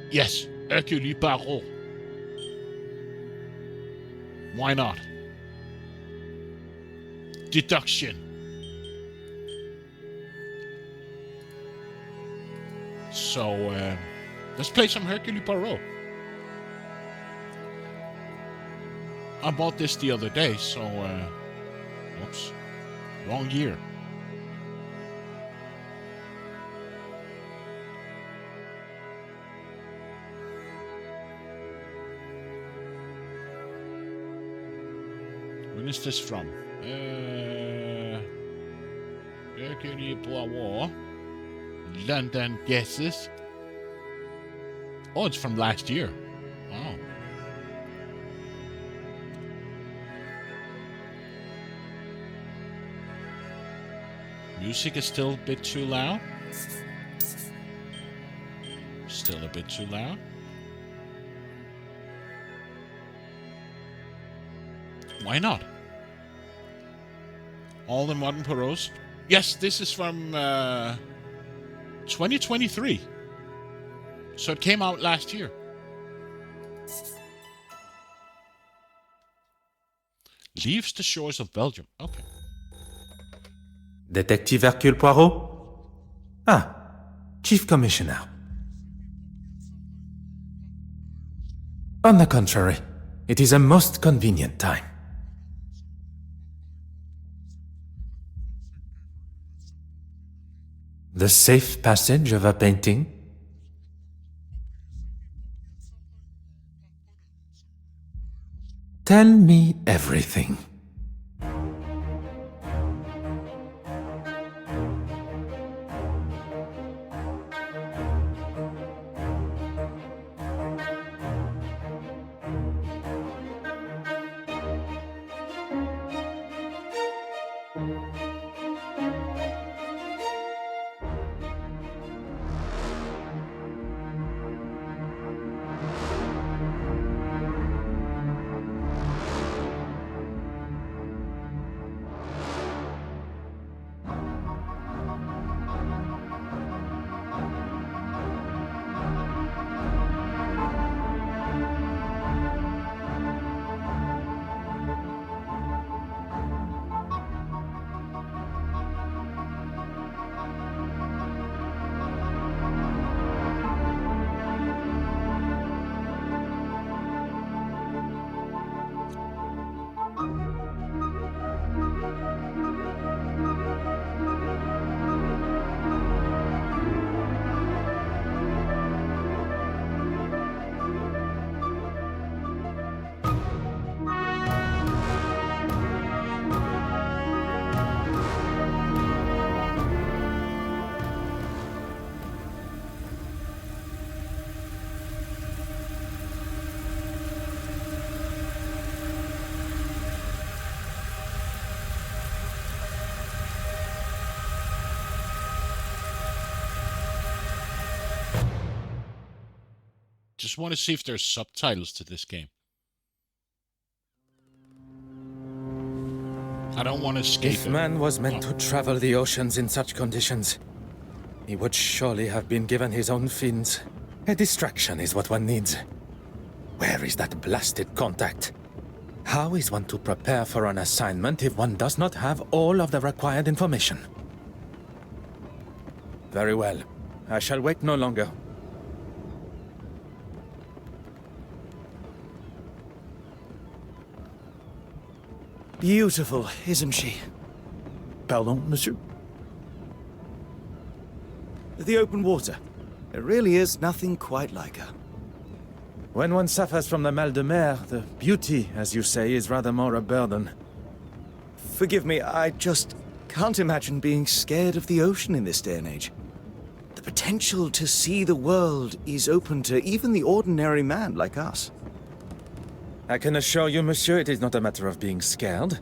Yes, Hercule Poirot. Why not? Deduction. So, let's play some Hercule Poirot. I bought this the other day, so, whoops, wrong year. When is this from? Hercule Poirot. London guesses. Oh, it's from last year. Oh. Music is still a bit too loud. Still a bit too loud. Why not? All the modern Poirots. Yes, this is from 2023. So it came out last year. Leaves the shores of Belgium. Okay. Detective Hercule Poirot? Ah, Chief Commissioner. On the contrary, it is a most convenient time. The safe passage of a painting? Tell me everything. Just want to see if there's subtitles to this game. I don't want to escape If it. man was meant to travel the oceans in such conditions, he would surely have been given his own fins. A distraction is what one needs. Where is that blasted contact? How is one to prepare for an assignment if one does not have all of the required information? Very well. I shall wait no longer. Beautiful, isn't she? Pardon, monsieur? The open water. There really is nothing quite like her. When one suffers from the mal de mer, the beauty, as you say, is rather more a burden. Forgive me, I just can't imagine being scared of the ocean in this day and age. The potential to see the world is open to even the ordinary man like us. I can assure you, monsieur, it is not a matter of being scared.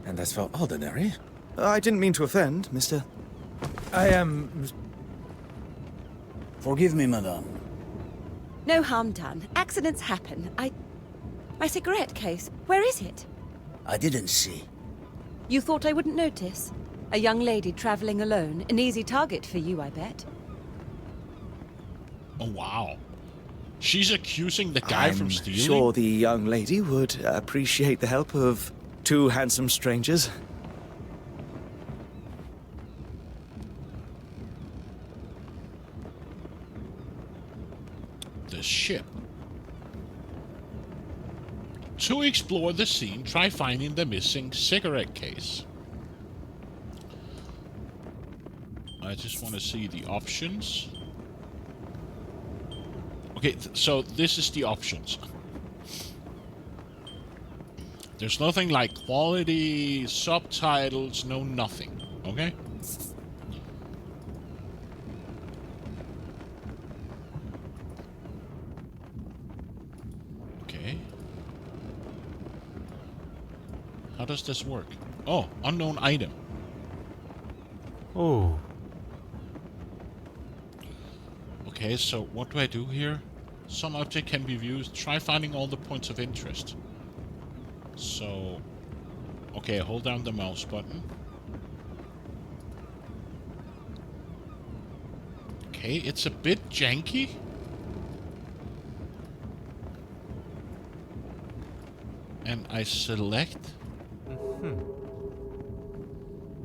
And as for ordinary... I didn't mean to offend, mister. I am... Forgive me, madame. No harm done. Accidents happen. My cigarette case, where is it? I didn't see. You thought I wouldn't notice? A young lady traveling alone. An easy target for you, I bet. Oh, wow. She's accusing the guy from I'm stealing? sure the young lady would appreciate the help of two handsome strangers. The ship. To explore the scene, try finding the missing cigarette case. I just want to see the options. Okay, so this is the options. There's nothing like quality, subtitles, no nothing. Okay? Okay. How does this work? Oh, unknown item. Oh. Okay, so what do I do here? Some object can be viewed. Try finding all the points of interest. So, okay, hold down the mouse button. Okay, it's a bit janky. And I select.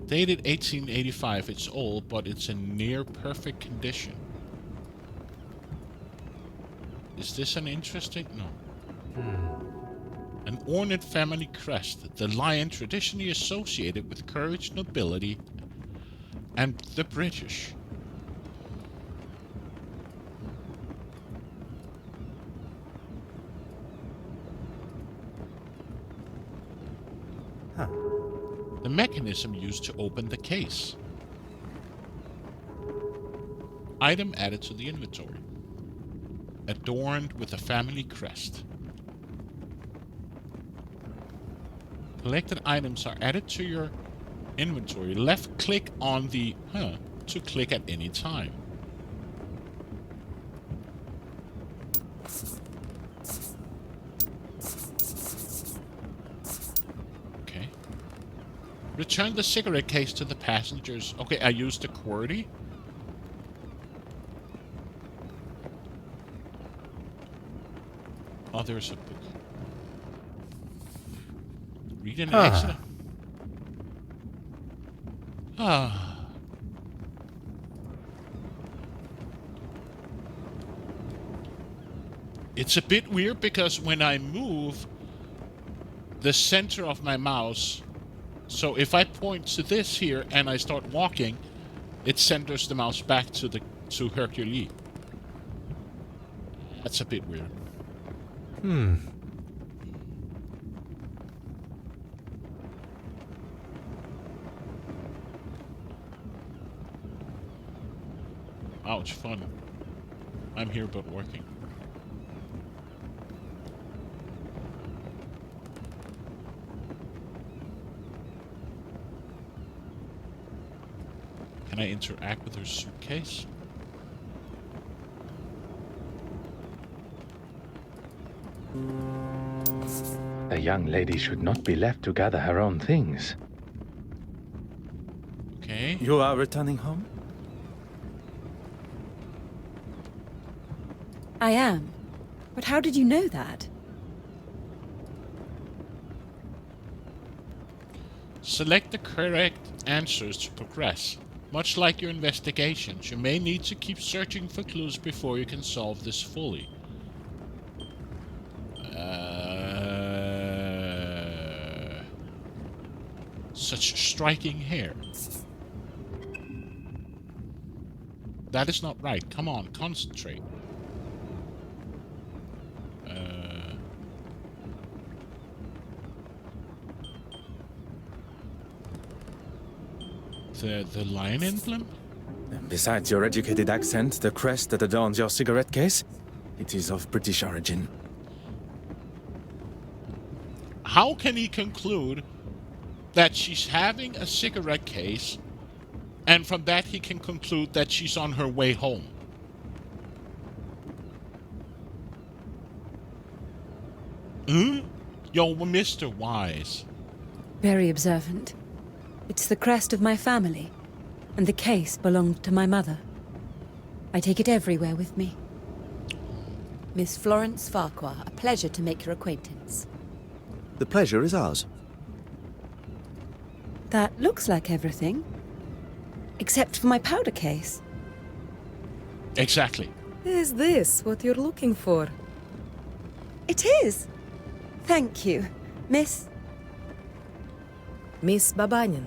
Dated 1885. It's old, but it's in near perfect condition. Is this an interesting? No. An ornate family crest, the lion traditionally associated with courage, nobility, and the British. Huh. The mechanism used to open the case. Item added to the inventory. Adorned with a family crest. Collected items are added to your inventory. Left click on the to click at any time. Okay. Return the cigarette case to the passengers. Okay, I used the QWERTY. Oh, there's a book. Read an accident. It's a bit weird because when I move the center of my mouse, so if I point to this here and I start walking, it centers the mouse back to Hercule. That's a bit weird. Ouch, fun. I'm here but working. Can I interact with her suitcase? The young lady should not be left to gather her own things. Okay. You are returning home? I am. But how did you know that? Select the correct answers to progress. Much like your investigations, you may need to keep searching for clues before you can solve this fully. Such striking hair. That is not right. Come on, concentrate. The lion emblem? Besides your educated accent, the crest that adorns your cigarette case, it is of British origin. How can he conclude that she's having a cigarette case, and from that he can conclude that she's on her way home? Yo, Mr. Wise. Very observant. It's the crest of my family, and the case belonged to my mother. I take it everywhere with me. Miss Florence Farquhar, a pleasure to make your acquaintance. The pleasure is ours. That looks like everything. Except for my powder case. Exactly. Is this what you're looking for? It is. Thank you, Miss... Miss Babanin.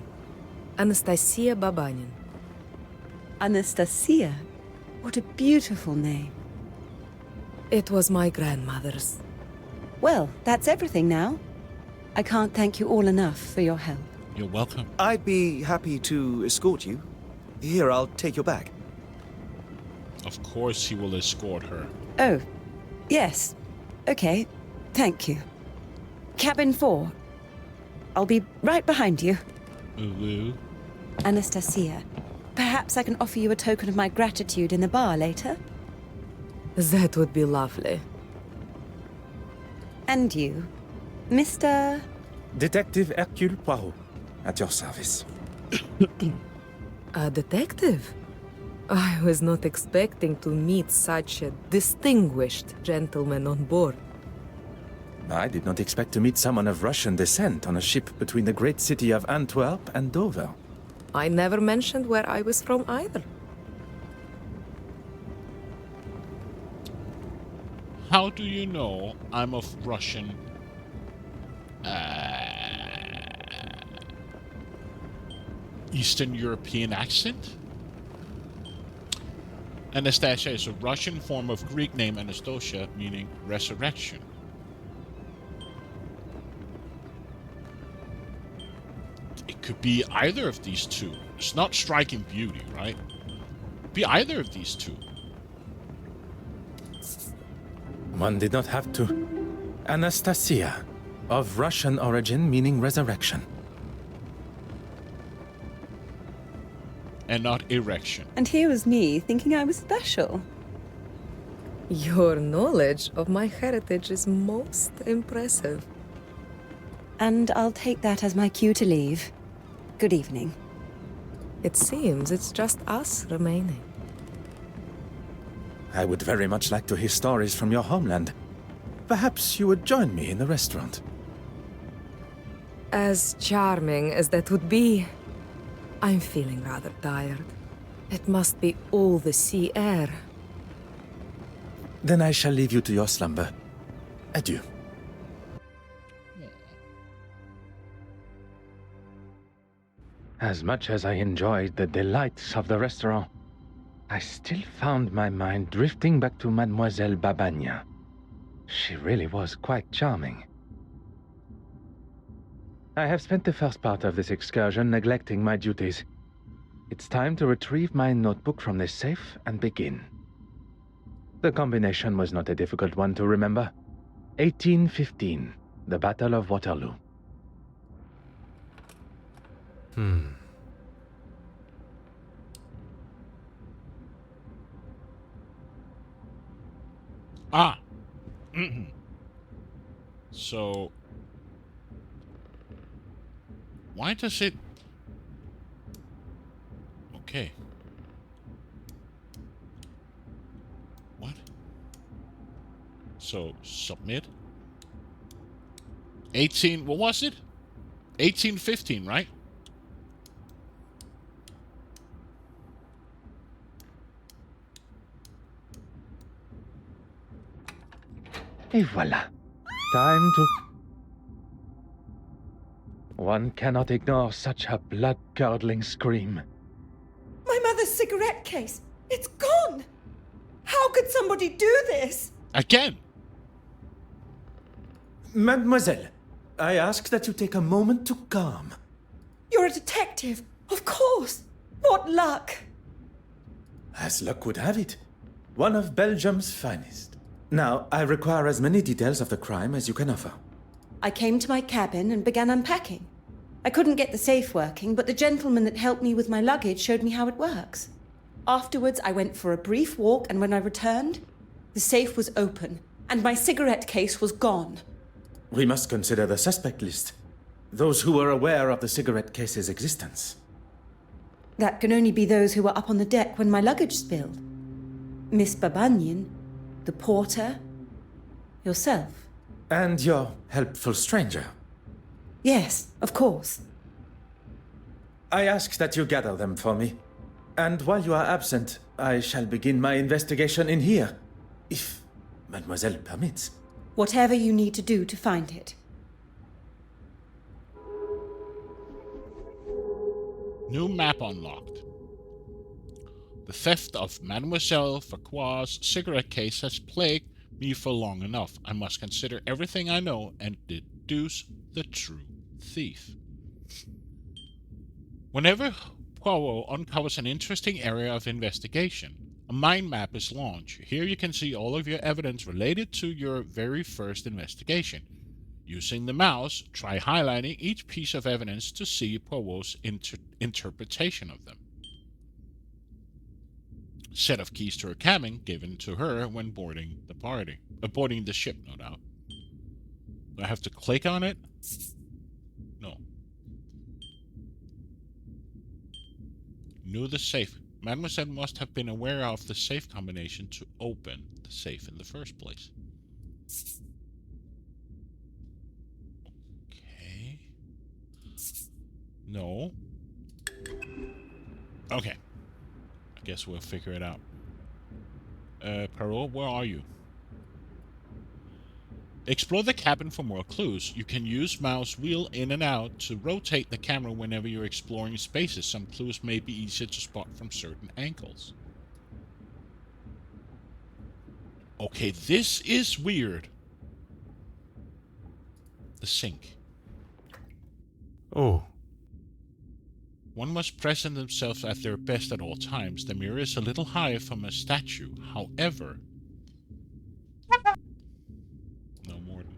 Anastasia Babanin. Anastasia. What a beautiful name. It was my grandmother's. Well, that's everything now. I can't thank you all enough for your help. You're welcome. I'd be happy to escort you. Here, I'll take your bag. Of course he will escort her. Oh, yes. Okay, thank you. Cabin 4. I'll be right behind you. Ooh. Anastasia, perhaps I can offer you a token of my gratitude in the bar later? That would be lovely. And you, Mr... Detective Hercule Poirot, at your service. A detective? I was not expecting to meet such a distinguished gentleman on board. I did not expect to meet someone of Russian descent on a ship between the great city of Antwerp and Dover. I never mentioned where I was from either. How do you know I'm of Russian... Eastern European accent? Anastasia is a Russian form of Greek name Anastasia, meaning resurrection. It could be either of these two. It's not striking beauty, right? Be either of these two. One did not have to. Anastasia, of Russian origin meaning resurrection. And not erection. And here was me thinking I was special. Your knowledge of my heritage is most impressive. And I'll take that as my cue to leave. Good evening. It seems it's just us remaining. I would very much like to hear stories from your homeland. Perhaps you would join me in the restaurant. As charming as that would be, I'm feeling rather tired. It must be all the sea air. Then I shall leave you to your slumber. Adieu. As much as I enjoyed the delights of the restaurant, I still found my mind drifting back to Mademoiselle Babagna. She really was quite charming. I have spent the first part of this excursion neglecting my duties. It's time to retrieve my notebook from the safe and begin. The combination was not a difficult one to remember. 1815, the Battle of Waterloo. Ah! So... why does it... Okay. What? So, submit. 18... what was it? 1815, right? Et voilà. Time to... One cannot ignore such a blood-curdling scream. My mother's cigarette case! It's gone! How could somebody do this? Again! Mademoiselle, I ask that you take a moment to calm. You're a detective, of course! What luck! As luck would have it, one of Belgium's finest. Now, I require as many details of the crime as you can offer. I came to my cabin and began unpacking. I couldn't get the safe working, but the gentleman that helped me with my luggage showed me how it works. Afterwards, I went for a brief walk, and when I returned, the safe was open, and my cigarette case was gone. We must consider the suspect list. Those who were aware of the cigarette case's existence. That can only be those who were up on the deck when my luggage spilled. Miss Babagnan, the porter, Yourself? And your helpful stranger. Yes, of course. I ask that you gather them for me. And while you are absent, I shall begin my investigation in here, if Mademoiselle permits. Whatever you need to do to find it. New map unlocked. The theft of Mademoiselle Farquhar's cigarette case has plagued me for long enough. I must consider everything I know and deduce the true thief. Whenever Poirot uncovers an interesting area of investigation, a mind map is launched. Here you can see all of your evidence related to your very first investigation. Using the mouse, try highlighting each piece of evidence to see Poirot's interpretation of them. Set of keys to her cabin given to her when boarding the ship, no doubt. Do I have to click on it? No. Knew the safe. Mademoiselle must have been aware of the safe combination to open the safe in the first place. Okay. No. Okay. I guess we'll figure it out. Poirot, where are you? Explore the cabin for more clues. You can use mouse wheel in and out to rotate the camera whenever you're exploring spaces. Some clues may be easier to spot from certain angles. Okay, this is weird. The sink. Oh. One must present themselves at their best at all times. The mirror is a little high from a statue. However, no more than...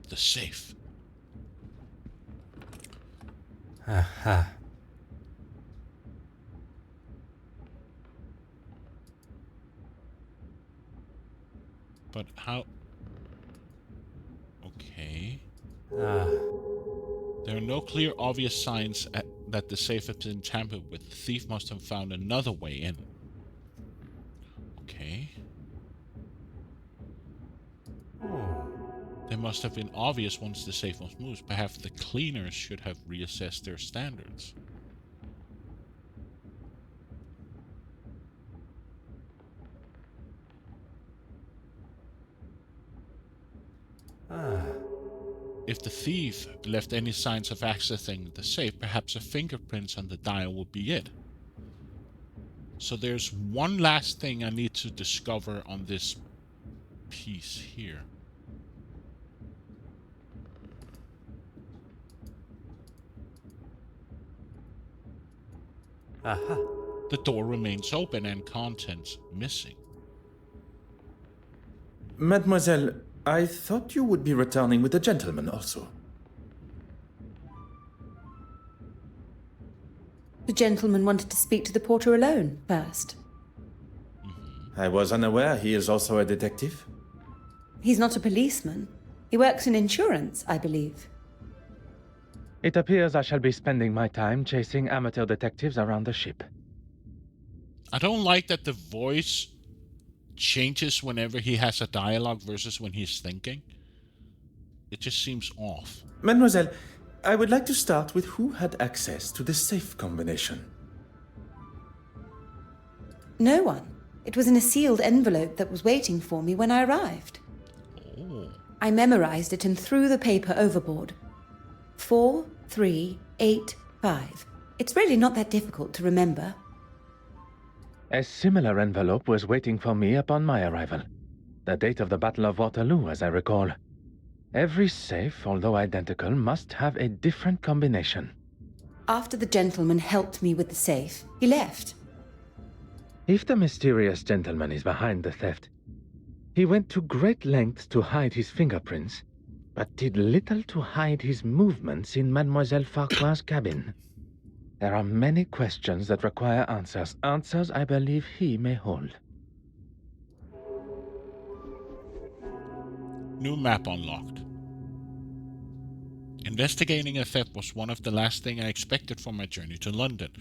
The safe. Aha. But how... Okay. Ah. There are no clear, obvious signs that the safe has been tampered with. The thief must have found another way in. Okay. Oh. They must have been obvious once the safe was moved. Perhaps the cleaners should have reassessed their standards. Ah. If the thief left any signs of accessing the safe, perhaps a fingerprint on the dial will be it. So there's one last thing I need to discover on this piece here. Aha. The door remains open and contents missing. Mademoiselle, I thought you would be returning with a gentleman also. The gentleman wanted to speak to the porter alone first. I was unaware he is also a detective. He's not a policeman. He works in insurance, I believe. It appears I shall be spending my time chasing amateur detectives around the ship. I don't like that the voice changes whenever he has a dialogue versus when he's thinking. It just seems off. Mademoiselle, I would like to start with who had access to the safe combination. No one. It was in a sealed envelope that was waiting for me when I arrived. Oh. I memorized it and threw the paper overboard. 4385. It's really not that difficult to remember. A similar envelope was waiting for me upon my arrival. The date of the Battle of Waterloo, as I recall. Every safe, although identical, must have a different combination. After the gentleman helped me with the safe, he left. If the mysterious gentleman is behind the theft, he went to great lengths to hide his fingerprints, but did little to hide his movements in Mademoiselle Farquhar's cabin. There are many questions that require answers. Answers I believe he may hold. New map unlocked. Investigating a theft was one of the last things I expected from my journey to London.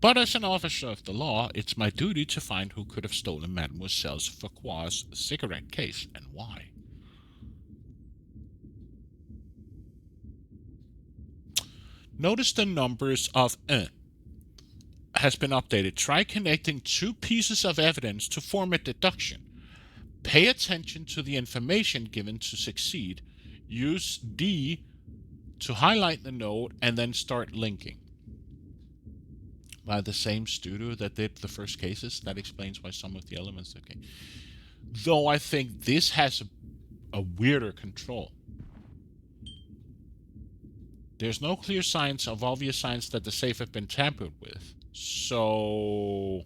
But as an officer of the law, it's my duty to find who could have stolen Mademoiselle Farquhar's cigarette case and why. Notice the numbers of has been updated. Try connecting two pieces of evidence to form a deduction. Pay attention to the information given to succeed. Use D to highlight the node and then start linking. By the same studio that did the first cases, that explains why some of the elements, okay. Though I think this has a weirder control. There's no clear signs of obvious signs that the safe have been tampered with. So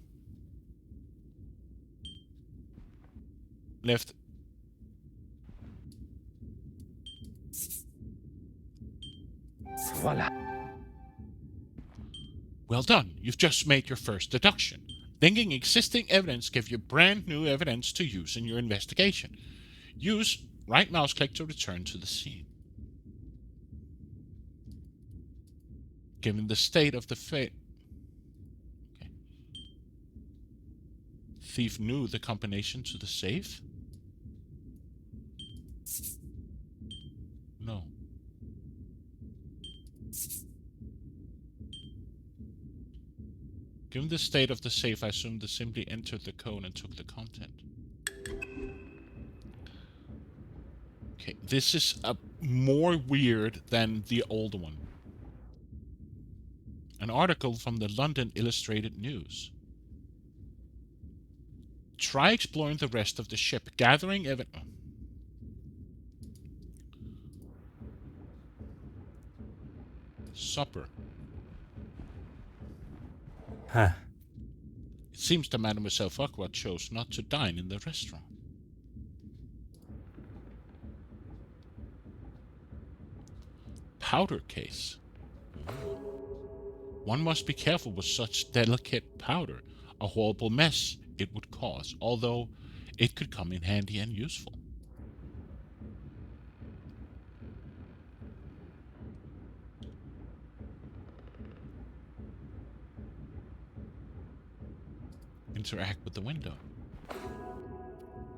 left. Voila. Well done. You've just made your first deduction. Linking existing evidence gives you brand new evidence to use in your investigation. Use right mouse click to return to the scene. Given the state of the fate, okay. Thief knew the combination to the safe? No. Given the state of the safe, I assume they simply entered the code and took the content. Okay, this is more weird than the old one. An article from the London Illustrated News. Try exploring the rest of the ship, gathering evidence. Supper. Huh. It seems that Mademoiselle Farquhar chose not to dine in the restaurant. Powder case. One must be careful with such delicate powder. A horrible mess it would cause, although it could come in handy and useful. Interact with the window.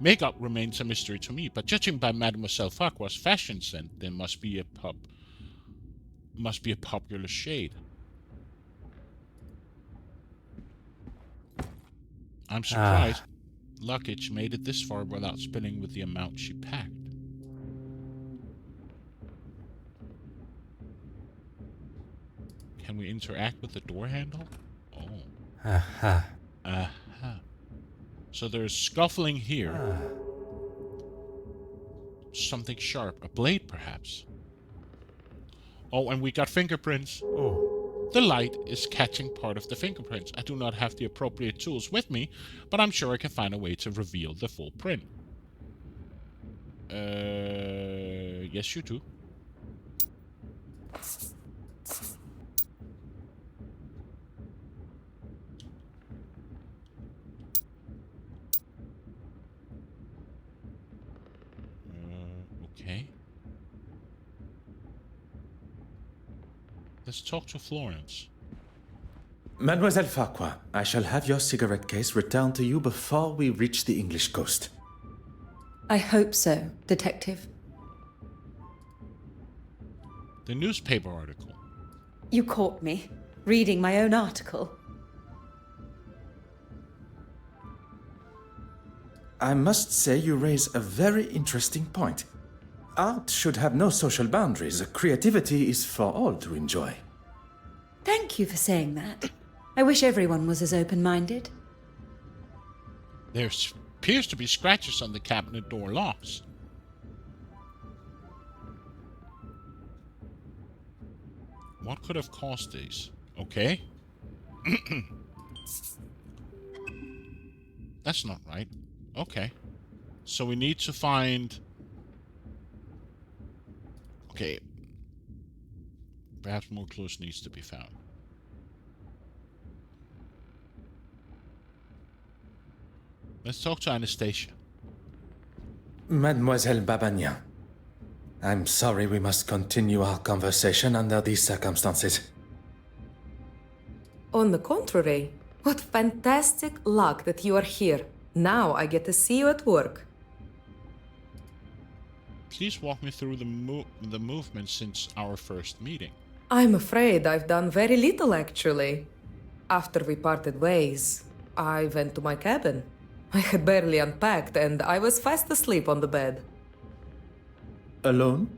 Makeup remains a mystery to me, but judging by Mademoiselle Farquhar's fashion sense, there must be a popular shade. I'm surprised luggage made it this far without spilling with the amount she packed. Can we interact with the door handle? Oh. Aha. Aha. So there's scuffling here. Something sharp. A blade, perhaps. Oh, and we got fingerprints. Oh. The light is catching part of the fingerprints. I do not have the appropriate tools with me, but I'm sure I can find a way to reveal the full print. Yes, you do. Okay. Let's talk to Florence. Mademoiselle Farquhar, I shall have your cigarette case returned to you before we reach the English coast. I hope so, Detective. The newspaper article. You caught me, reading my own article. I must say you raise a very interesting point. Art should have no social boundaries. Creativity is for all to enjoy. Thank you for saying that. I wish everyone was as open-minded. There appears to be scratches on the cabinet door locks. What could have caused these? Okay. That's not right. Okay. So we need to find... Okay. Perhaps more clues needs to be found. Let's talk to Anastasia. Mademoiselle Babagnan, I'm sorry we must continue our conversation under these circumstances. On the contrary, what fantastic luck that you are here. Now I get to see you at work. Please walk me through the movement since our first meeting. I'm afraid I've done very little, actually. After we parted ways, I went to my cabin. I had barely unpacked and I was fast asleep on the bed. Alone?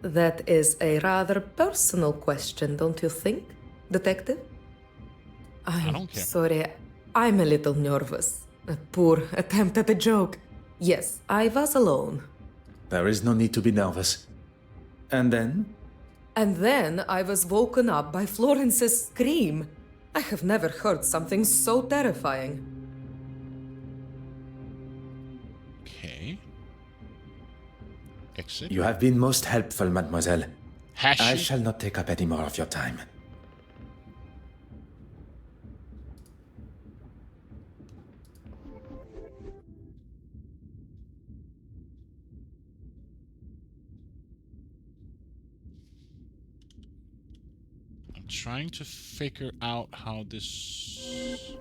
That is a rather personal question, don't you think, Detective? I I'm don't care. sorry, I'm a little nervous. A poor attempt at a joke. Yes, I was alone. There is no need to be nervous. And then? And then I was woken up by Florence's scream. I have never heard something so terrifying. Okay. Exit. You have been most helpful, mademoiselle. Has I she? shall not take up any more of your time. I'm trying to figure out how this...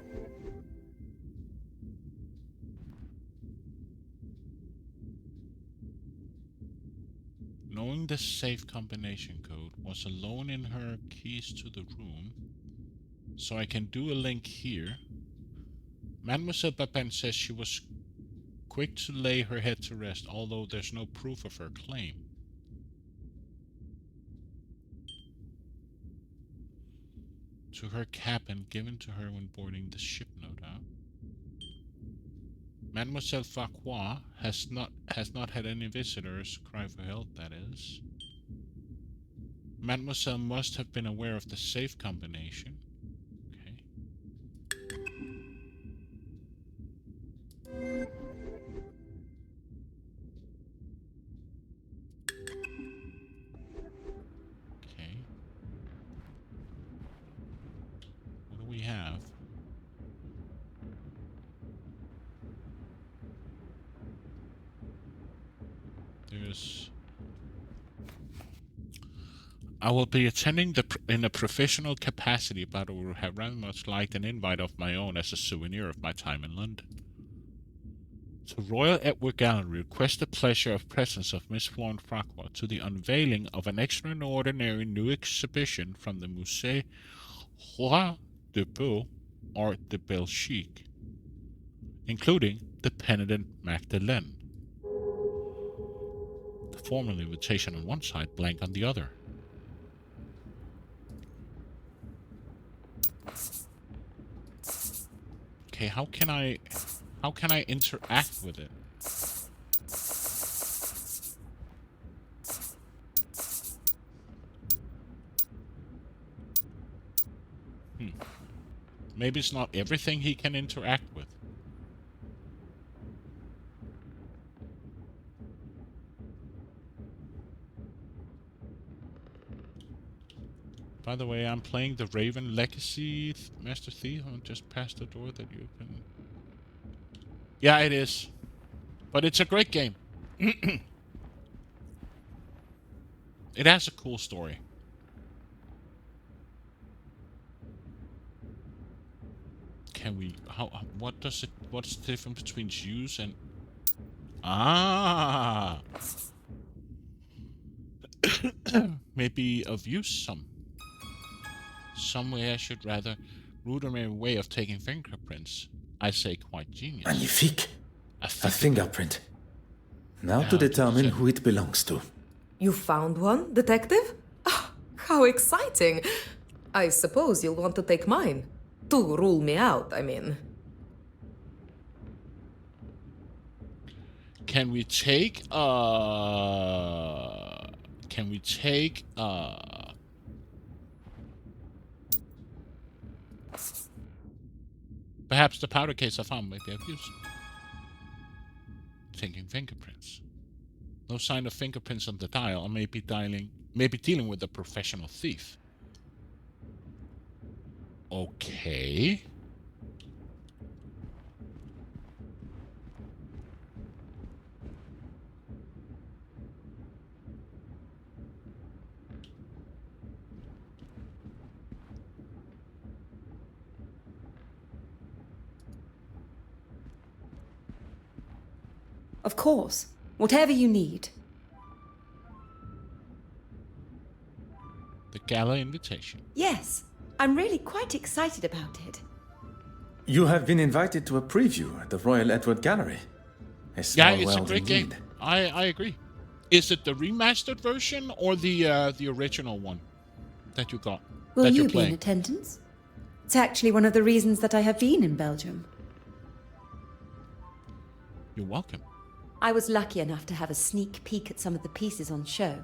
Knowing the safe combination code was alone in her keys to the room, so I can do a link here. Mademoiselle Papin says she was quick to lay her head to rest, although there's no proof of her claim. To her cabin given to her when boarding the ship, no doubt. Mademoiselle Farquhar has not had any visitors. Cry for help, that is. Mademoiselle must have been aware of the safe combination. Okay. Okay. What do we have? There's... I will be attending in a professional capacity, but I would have very much liked an invite of my own as a souvenir of my time in London. To Royal Edward Gallery, request the pleasure of presence of Miss Florence Farquhar to the unveiling of an extraordinary new exhibition from the Musée Roi de Beau Art de Belgique, including the Penitent Magdalene. The formal invitation on one side, blank on the other. Okay, how can I interact with it? Maybe it's not everything he can interact with. By the way, I'm playing the Raven Legacy Master Thief. I'm just past the door that you can... Yeah, it is. But it's a great game. It has a cool story. Can we... what's the difference between use and... Ah! Maybe of use some way I should rather rudimentary way of taking fingerprints. I say quite genius. Magnifique. A A fingerprint. Now to determine who it belongs to. You found one, Detective? Ah, how exciting! I suppose you'll want to take mine. To rule me out, I mean. Can we take perhaps the powder case I found might be of use. Taking fingerprints. No sign of fingerprints on the dial. I may be dealing with a professional thief. Okay. Of course. Whatever you need. The gala invitation. Yes. I'm really quite excited about it. You have been invited to a preview at the Royal Edward Gallery. A small Yeah, it's a world great indeed. game. I agree. Is it the remastered version or the original one that you got? Will that you you're be in playing? attendance? It's actually one of the reasons that I have been in Belgium. You're welcome. I was lucky enough to have a sneak peek at some of the pieces on show.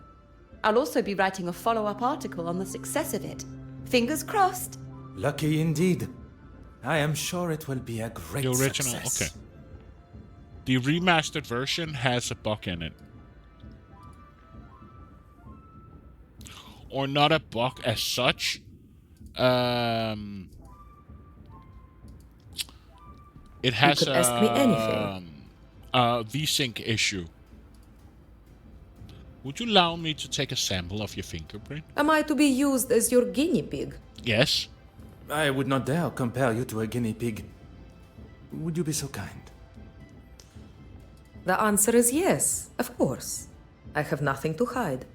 I'll also be writing a follow-up article on the success of it. Fingers crossed. Lucky indeed. I am sure it will be a great The original, success. okay. The remastered version has a bug in it. Or not a bug as such. It has could ask me anything. A V-Sync issue. Would you allow me to take a sample of your fingerprint? Am I to be used as your guinea pig? Yes. I would not dare compare you to a guinea pig. Would you be so kind? The answer is yes, of course. I have nothing to hide.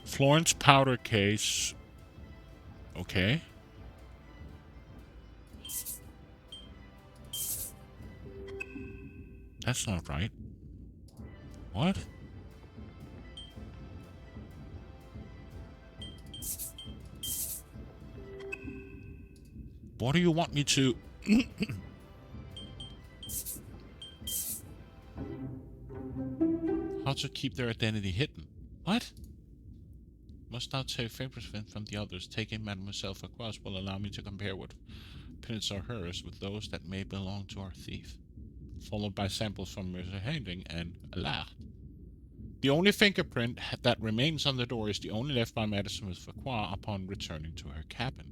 Florence powder case. Okay. That's not right. What? What do you want me to... How to keep their identity hidden? What? Must now take fingerprints from the others. Taking Mademoiselle Farquhar's will allow me to compare what prints are hers with those that may belong to our thief. Followed by samples from Mr. Harding and Allard. The only fingerprint that remains on the door is the only left by Mademoiselle Farquhar upon returning to her cabin.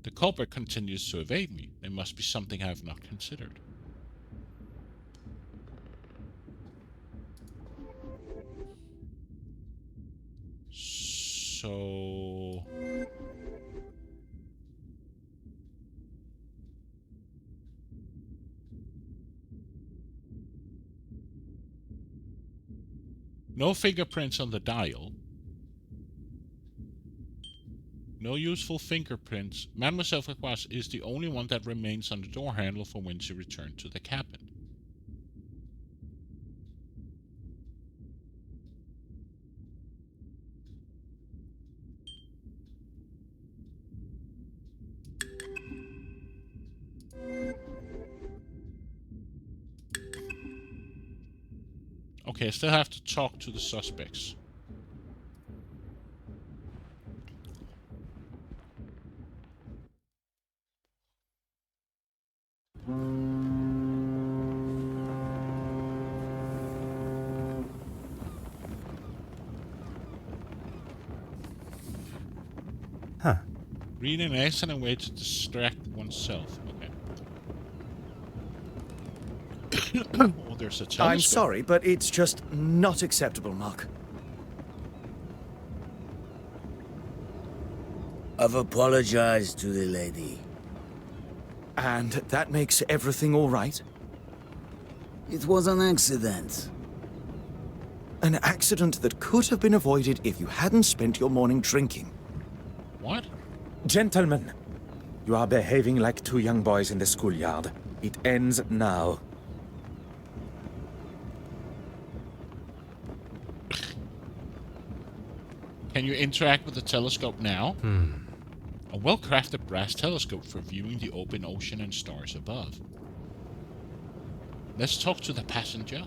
The culprit continues to evade me. There must be something I have not considered. So... No fingerprints on the dial. No useful fingerprints. Mademoiselle Farquhar is the only one that remains on the door handle for when she returned to the cabin. Okay, I still have to talk to the suspects. Huh. Read an excellent way to distract oneself. Okay. Oh, there's a telescope. I'm sorry, but it's just not acceptable, Mark. I've apologized to the lady. And that makes everything all right? It was an accident. An accident that could have been avoided if you hadn't spent your morning drinking. What? Gentlemen, you are behaving like two young boys in the schoolyard. It ends now. Can you interact with the telescope now? A well-crafted brass telescope for viewing the open ocean and stars above. Let's talk to the passenger.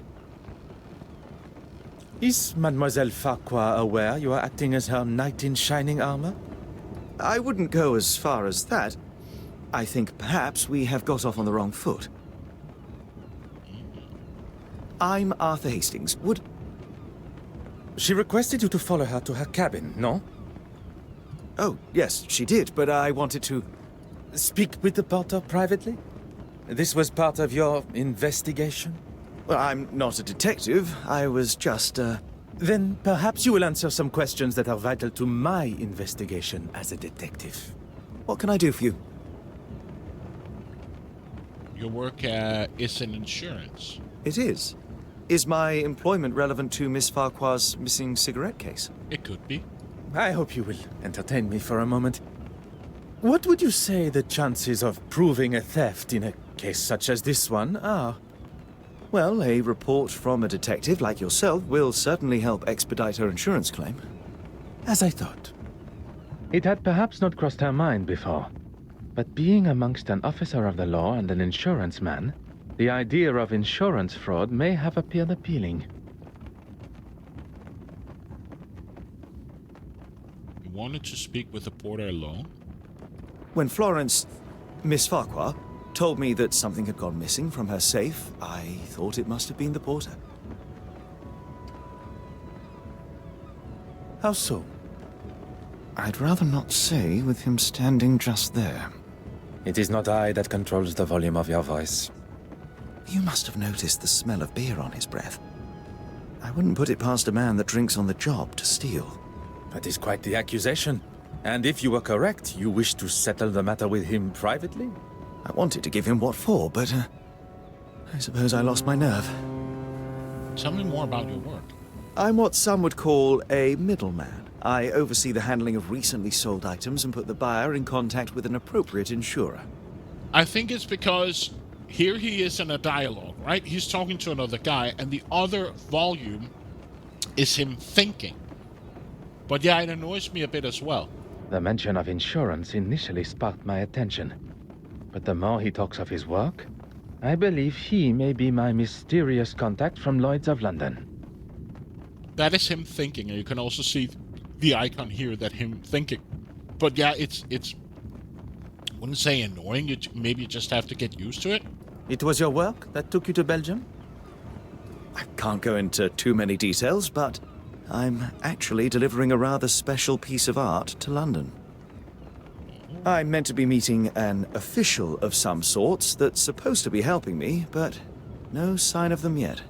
Is Mademoiselle Farquhar aware you are acting as her knight in shining armor? I wouldn't go as far as that. I think perhaps we have got off on the wrong foot. I'm Arthur Hastings. Would... She requested you to follow her to her cabin, no? Oh, yes, she did, but I wanted to... Speak with the porter privately? This was part of your investigation? Well, I'm not a detective. I was just, Then perhaps you will answer some questions that are vital to my investigation as a detective. What can I do for you? Your work is in insurance. It is. Is my employment relevant to Miss Farquhar's missing cigarette case? It could be. I hope you will entertain me for a moment. What would you say the chances of proving a theft in a case such as this one are? Well, a report from a detective like yourself will certainly help expedite her insurance claim. As I thought. It had perhaps not crossed her mind before, but being amongst an officer of the law and an insurance man, the idea of insurance fraud may have appeared appealing. You wanted to speak with the porter alone? When Miss Farquhar, told me that something had gone missing from her safe, I thought it must have been the porter. How so? I'd rather not say with him standing just there. It is not I that controls the volume of your voice. You must have noticed the smell of beer on his breath. I wouldn't put it past a man that drinks on the job to steal. That is quite the accusation. And if you were correct, you wish to settle the matter with him privately? I wanted to give him what for, but I suppose I lost my nerve. Tell me more about your work. I'm what some would call a middleman. I oversee the handling of recently sold items and put the buyer in contact with an appropriate insurer. I think it's because here he is in a dialogue, right? He's talking to another guy, and the other volume is him thinking. But yeah, it annoys me a bit as well. The mention of insurance initially sparked my attention. But the more he talks of his work, I believe he may be my mysterious contact from Lloyd's of London. That is him thinking, and you can also see the icon here that him thinking. But yeah, it's I wouldn't say annoying, maybe you just have to get used to it. It was your work that took you to Belgium? I can't go into too many details, but I'm actually delivering a rather special piece of art to London. I'm meant to be meeting an official of some sorts that's supposed to be helping me, but no sign of them yet.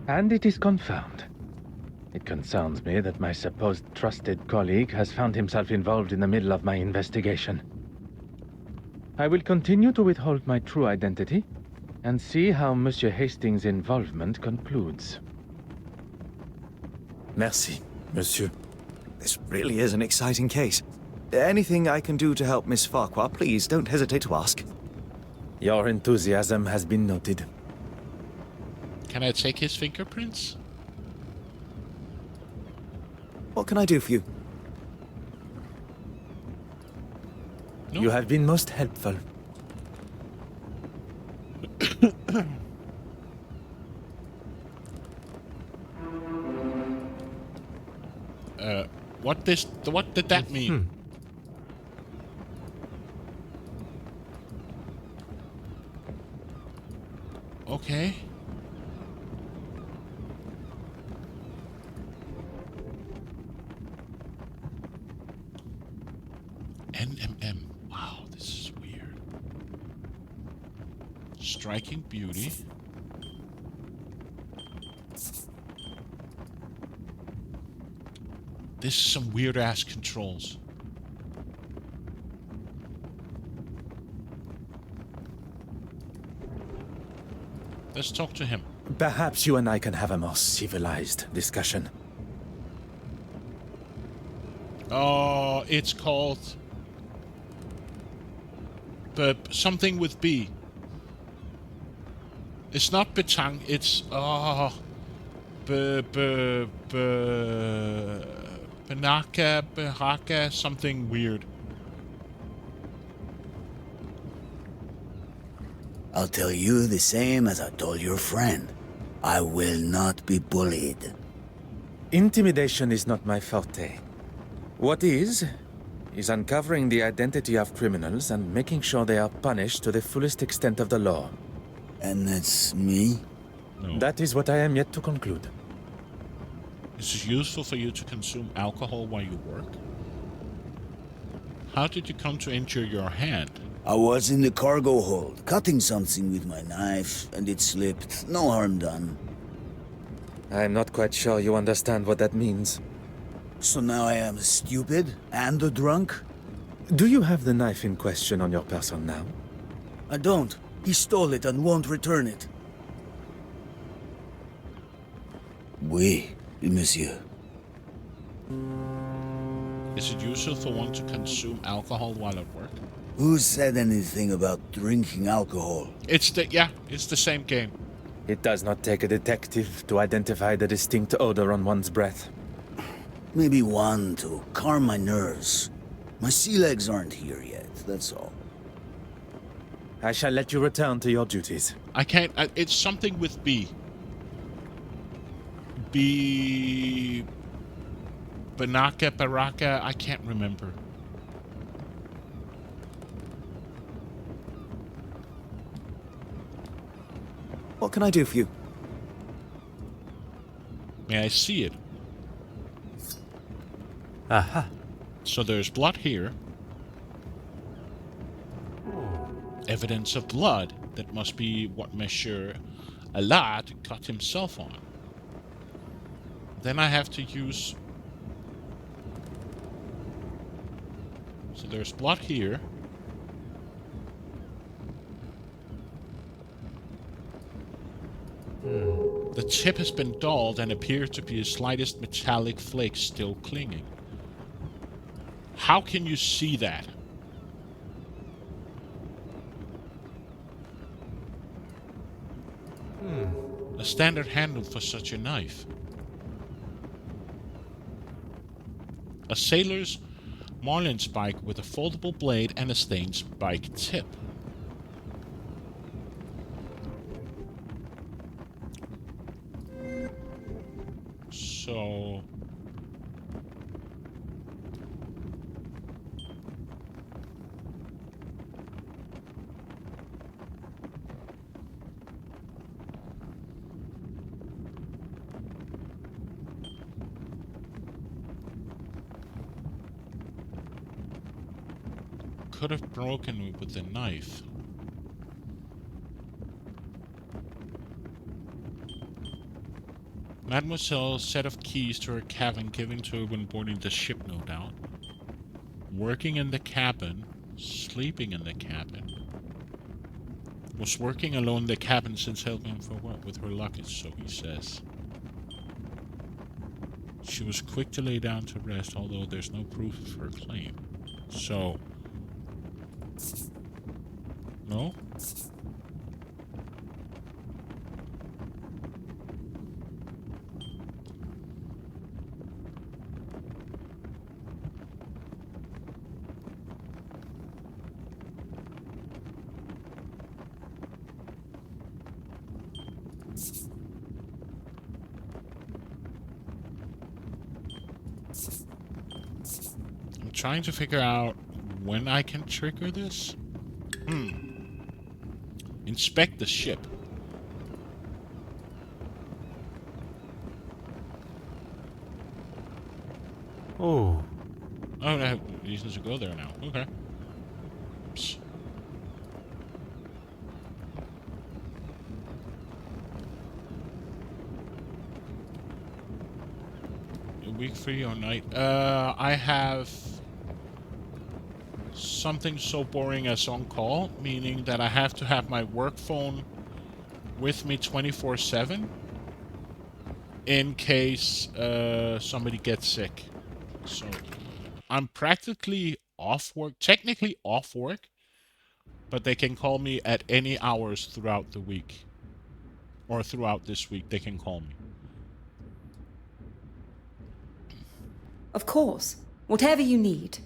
And it is confirmed. It concerns me that my supposed trusted colleague has found himself involved in the middle of my investigation. I will continue to withhold my true identity and see how Monsieur Hastings' involvement concludes. Merci, monsieur. This really is an exciting case. Anything I can do to help Miss Farquhar, please don't hesitate to ask. Your enthusiasm has been noted. Can I take his fingerprints? What can I do for you? No. You have been most helpful. What did that mean? Okay. NMM. Wow, this is weird. Striking beauty. This is some weird ass controls. Let's talk to him. Perhaps you and I can have a more civilized discussion. Oh, it's called something with B. It's not Betang, it's Benaka, something weird. I'll tell you the same as I told your friend. I will not be bullied. Intimidation is not my forte. What is uncovering the identity of criminals and making sure they are punished to the fullest extent of the law. And that's me? No. That is what I am yet to conclude. Is it useful for you to consume alcohol while you work? How did you come to injure your hand? I was in the cargo hold, cutting something with my knife, and it slipped. No harm done. I'm not quite sure you understand what that means. So now I am stupid and a drunk? Do you have the knife in question on your person now? I don't. He stole it and won't return it. Oui, monsieur. Is it usual for one to consume alcohol while at work? Who said anything about drinking alcohol? It's the same game. It does not take a detective to identify the distinct odor on one's breath. Maybe one to calm my nerves. My sea legs aren't here yet, that's all. I shall let you return to your duties. I can't. It's something with B. B. Banaka, Baraka. I can't remember. What can I do for you? May I see it? Aha. So there's blood here. Evidence of blood. That must be what Monsieur Alad cut himself on. Then I have to use... So there's blood here. The tip has been dulled and appears to be the slightest metallic flake still clinging. How can you see that? A standard handle for such a knife. A sailor's marlin spike with a foldable blade and a stained spike tip. So... could have broken me with a knife. Mademoiselle's set of keys to her cabin given to her when boarding the ship, no doubt. Working in the cabin, sleeping in the cabin. Was working alone in the cabin since helping for work with her luggage, so he says. She was quick to lay down to rest, although there's no proof of her claim. So... no? I'm trying to figure out when I can trigger this. Inspect the ship. Oh. Oh, I have reasons to go there now. Okay. Oops. A week free or night? I have something so boring as on call, meaning that I have to have my work phone with me 24/7 in case somebody gets sick. So I'm practically off work, technically off work, but they can call me at any hours throughout the week. Or throughout this week, they can call me. Of course. Whatever you need.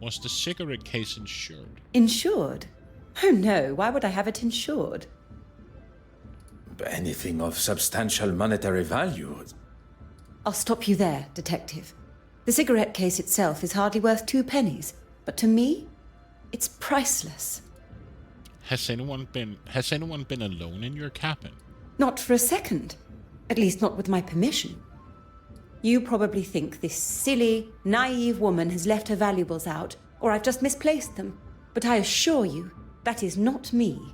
Was the cigarette case insured? Insured? Oh no, why would I have it insured? Anything of substantial monetary value. I'll stop you there, Detective. The cigarette case itself is hardly worth 2 pennies, but to me, it's priceless. Has anyone been alone in your cabin? Not for a second. At least not with my permission. You probably think this silly, naive woman has left her valuables out, or I've just misplaced them. But I assure you, that is not me.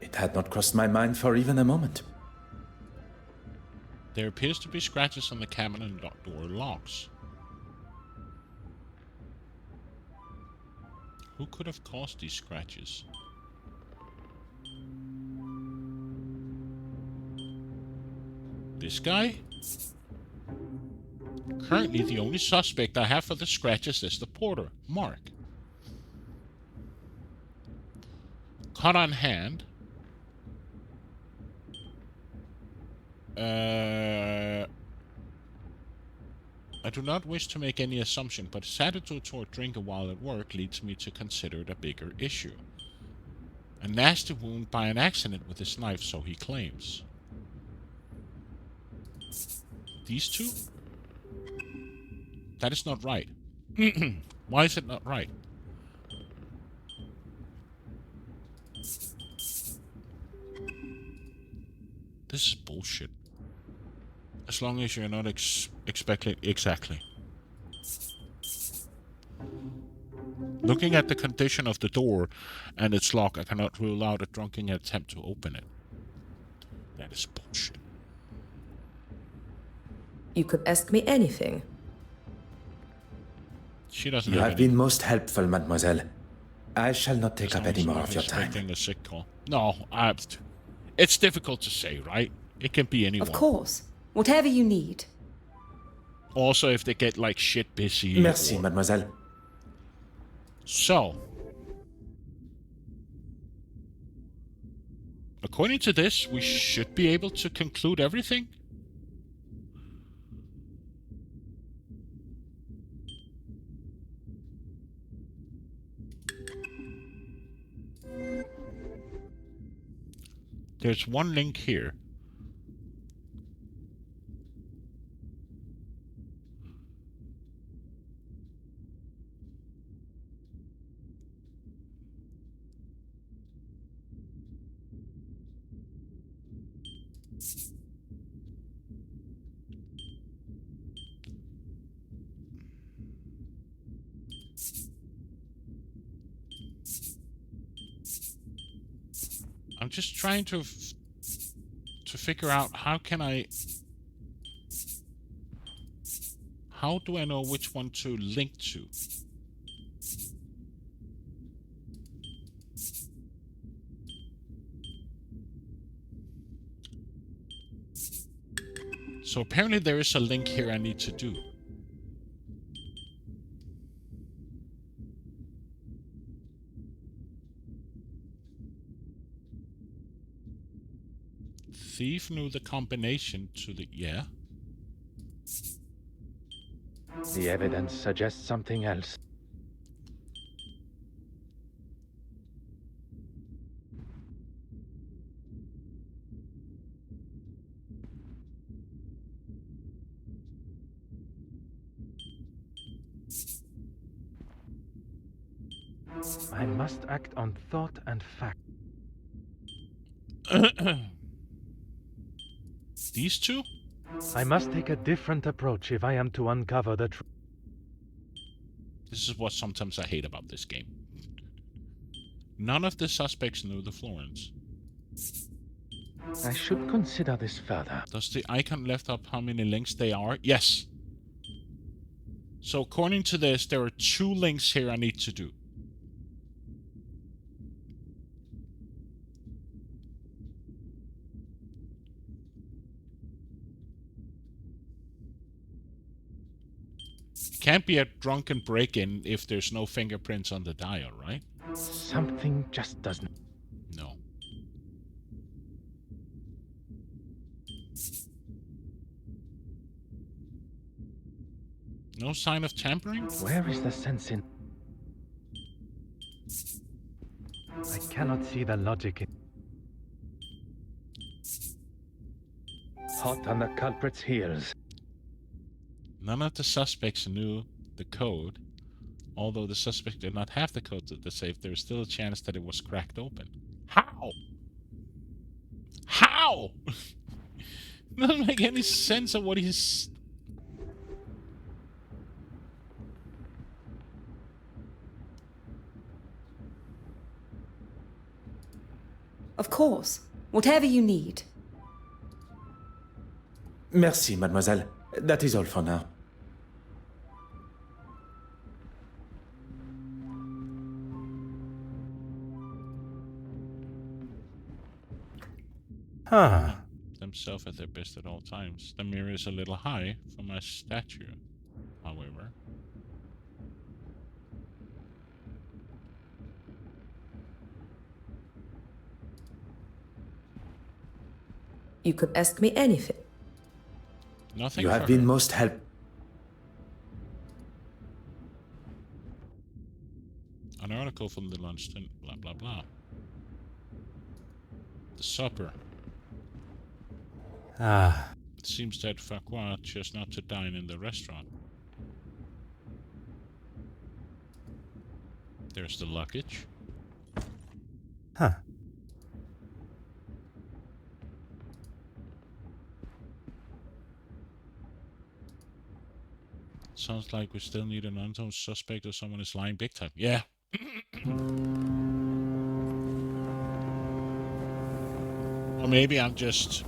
It had not crossed my mind for even a moment. There appears to be scratches on the cabin and door locks. Who could have caused these scratches? This guy? Currently, the only suspect I have for the scratches is the porter, Mark. Caught on hand. I do not wish to make any assumption, but his attitude toward drinking while at work leads me to consider it a bigger issue. A nasty wound by an accident with his knife, so he claims. These two? That is not right. Why is it not right? This is bullshit. As long as you're not expecting... Exactly. Looking at the condition of the door and its lock, I cannot rule out a drunken attempt to open it. That is bullshit. You could ask me anything. She doesn't You have have any... been most helpful, mademoiselle. I shall not take up any more of your time. Expecting a sick call. No, it's difficult to say, right? It can be anyone. Of course. Whatever you need. Also, if they get like shit busy. Merci, mademoiselle. So, according to this, we should be able to conclude everything. There's one link here. I'm just trying to figure out how do I know which one to link to? So apparently there is a link here I need to do. Thief knew the combination to the... Yeah. The evidence suggests something else. I must act on thought and fact. These two? I must take a different approach if I am to uncover the truth. This is what sometimes I hate about this game. None of the suspects knew the Florence. I should consider this further. Does the icon lift up how many links they are? Yes. So according to this, there are 2 links here I need to do. Can't be a drunken break-in if there's no fingerprints on the dial, right? Something just doesn't... No. No sign of tampering? Where is the sense in... I cannot see the logic in... Hot on the culprit's heels. None of the suspects knew the code. Although the suspect did not have the code to the safe, there is still a chance that it was cracked open. How? How? Doesn't make any sense of what he's... Of course. Whatever you need. Merci, mademoiselle. That is all for now. Huh. Themselves at their best at all times. The mirror is a little high for my stature, however. You could ask me anything. Nothing You for have been her. most help. An article from the Luncheon, blah blah blah. The supper. Ah. It seems that Farquhar chose not to dine in the restaurant. There's the luggage. Huh. Sounds like we still need an unknown suspect or someone is lying big time. Yeah. Or maybe I'm just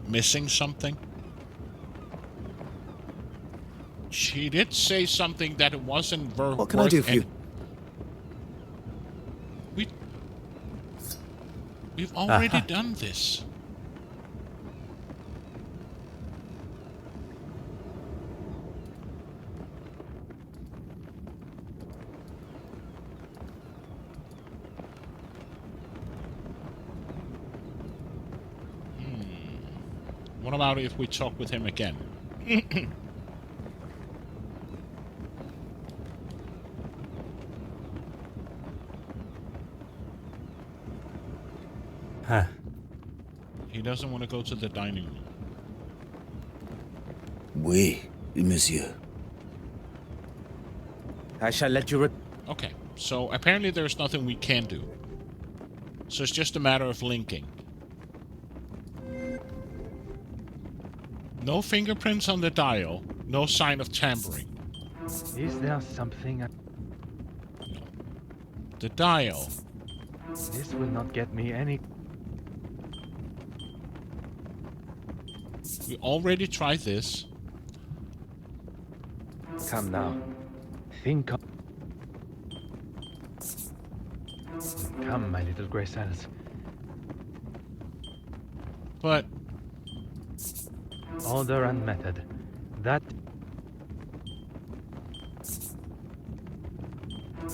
missing something. She did say something that it wasn't worth. What can I do for you? We've already Aha. done this. What about if we talk with him again? Huh. He doesn't want to go to the dining room. Oui, monsieur. I shall let you Okay, so apparently there's nothing we can do. So it's just a matter of linking. No fingerprints on the dial, no sign of tampering. Is there something? No. The dial. This will not get me any. We already tried this. Come now. Think of. Come, my little grey cells. But Order and method. That.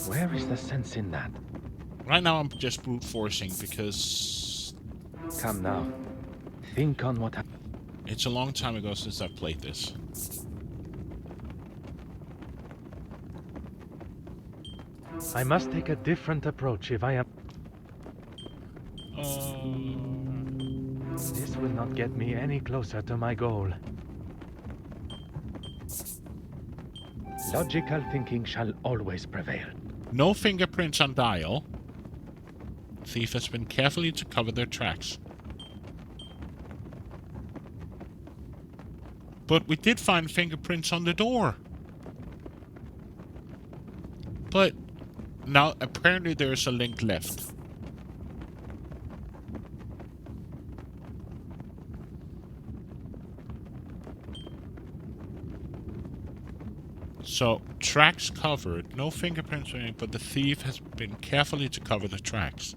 Where is the sense in that? right now I'm just brute forcing because Come now. Think on what happened. it's a long time ago since I've played this. I must take a different approach if I am. This will not get me any closer to my goal. Logical thinking shall always prevail. No fingerprints on dial. Thief has been carefully to cover their tracks. But we did find fingerprints on the door. But now apparently there's a link left. So, tracks covered, no fingerprints or anything, but the thief has been carefully to cover the tracks.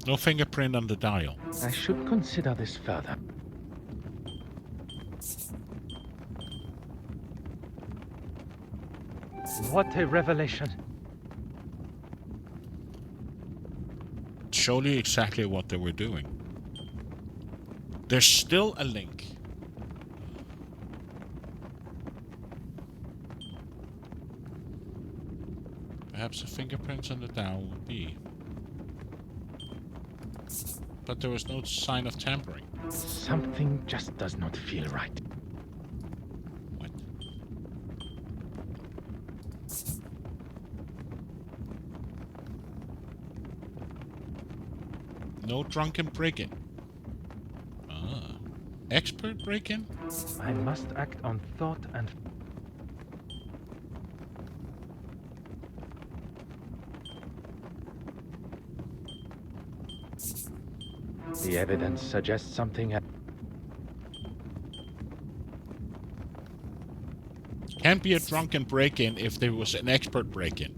No fingerprint on the dial. I should consider this further. What a revelation. Surely exactly what they were doing. There's still a link. Perhaps the fingerprints on the dial would be. But there was no sign of tampering. Something just does not feel right. What? No drunken brigand. Ah. Expert break-in? I must act on thought and... The evidence suggests something... Can't be a drunken break-in if there was an expert break-in.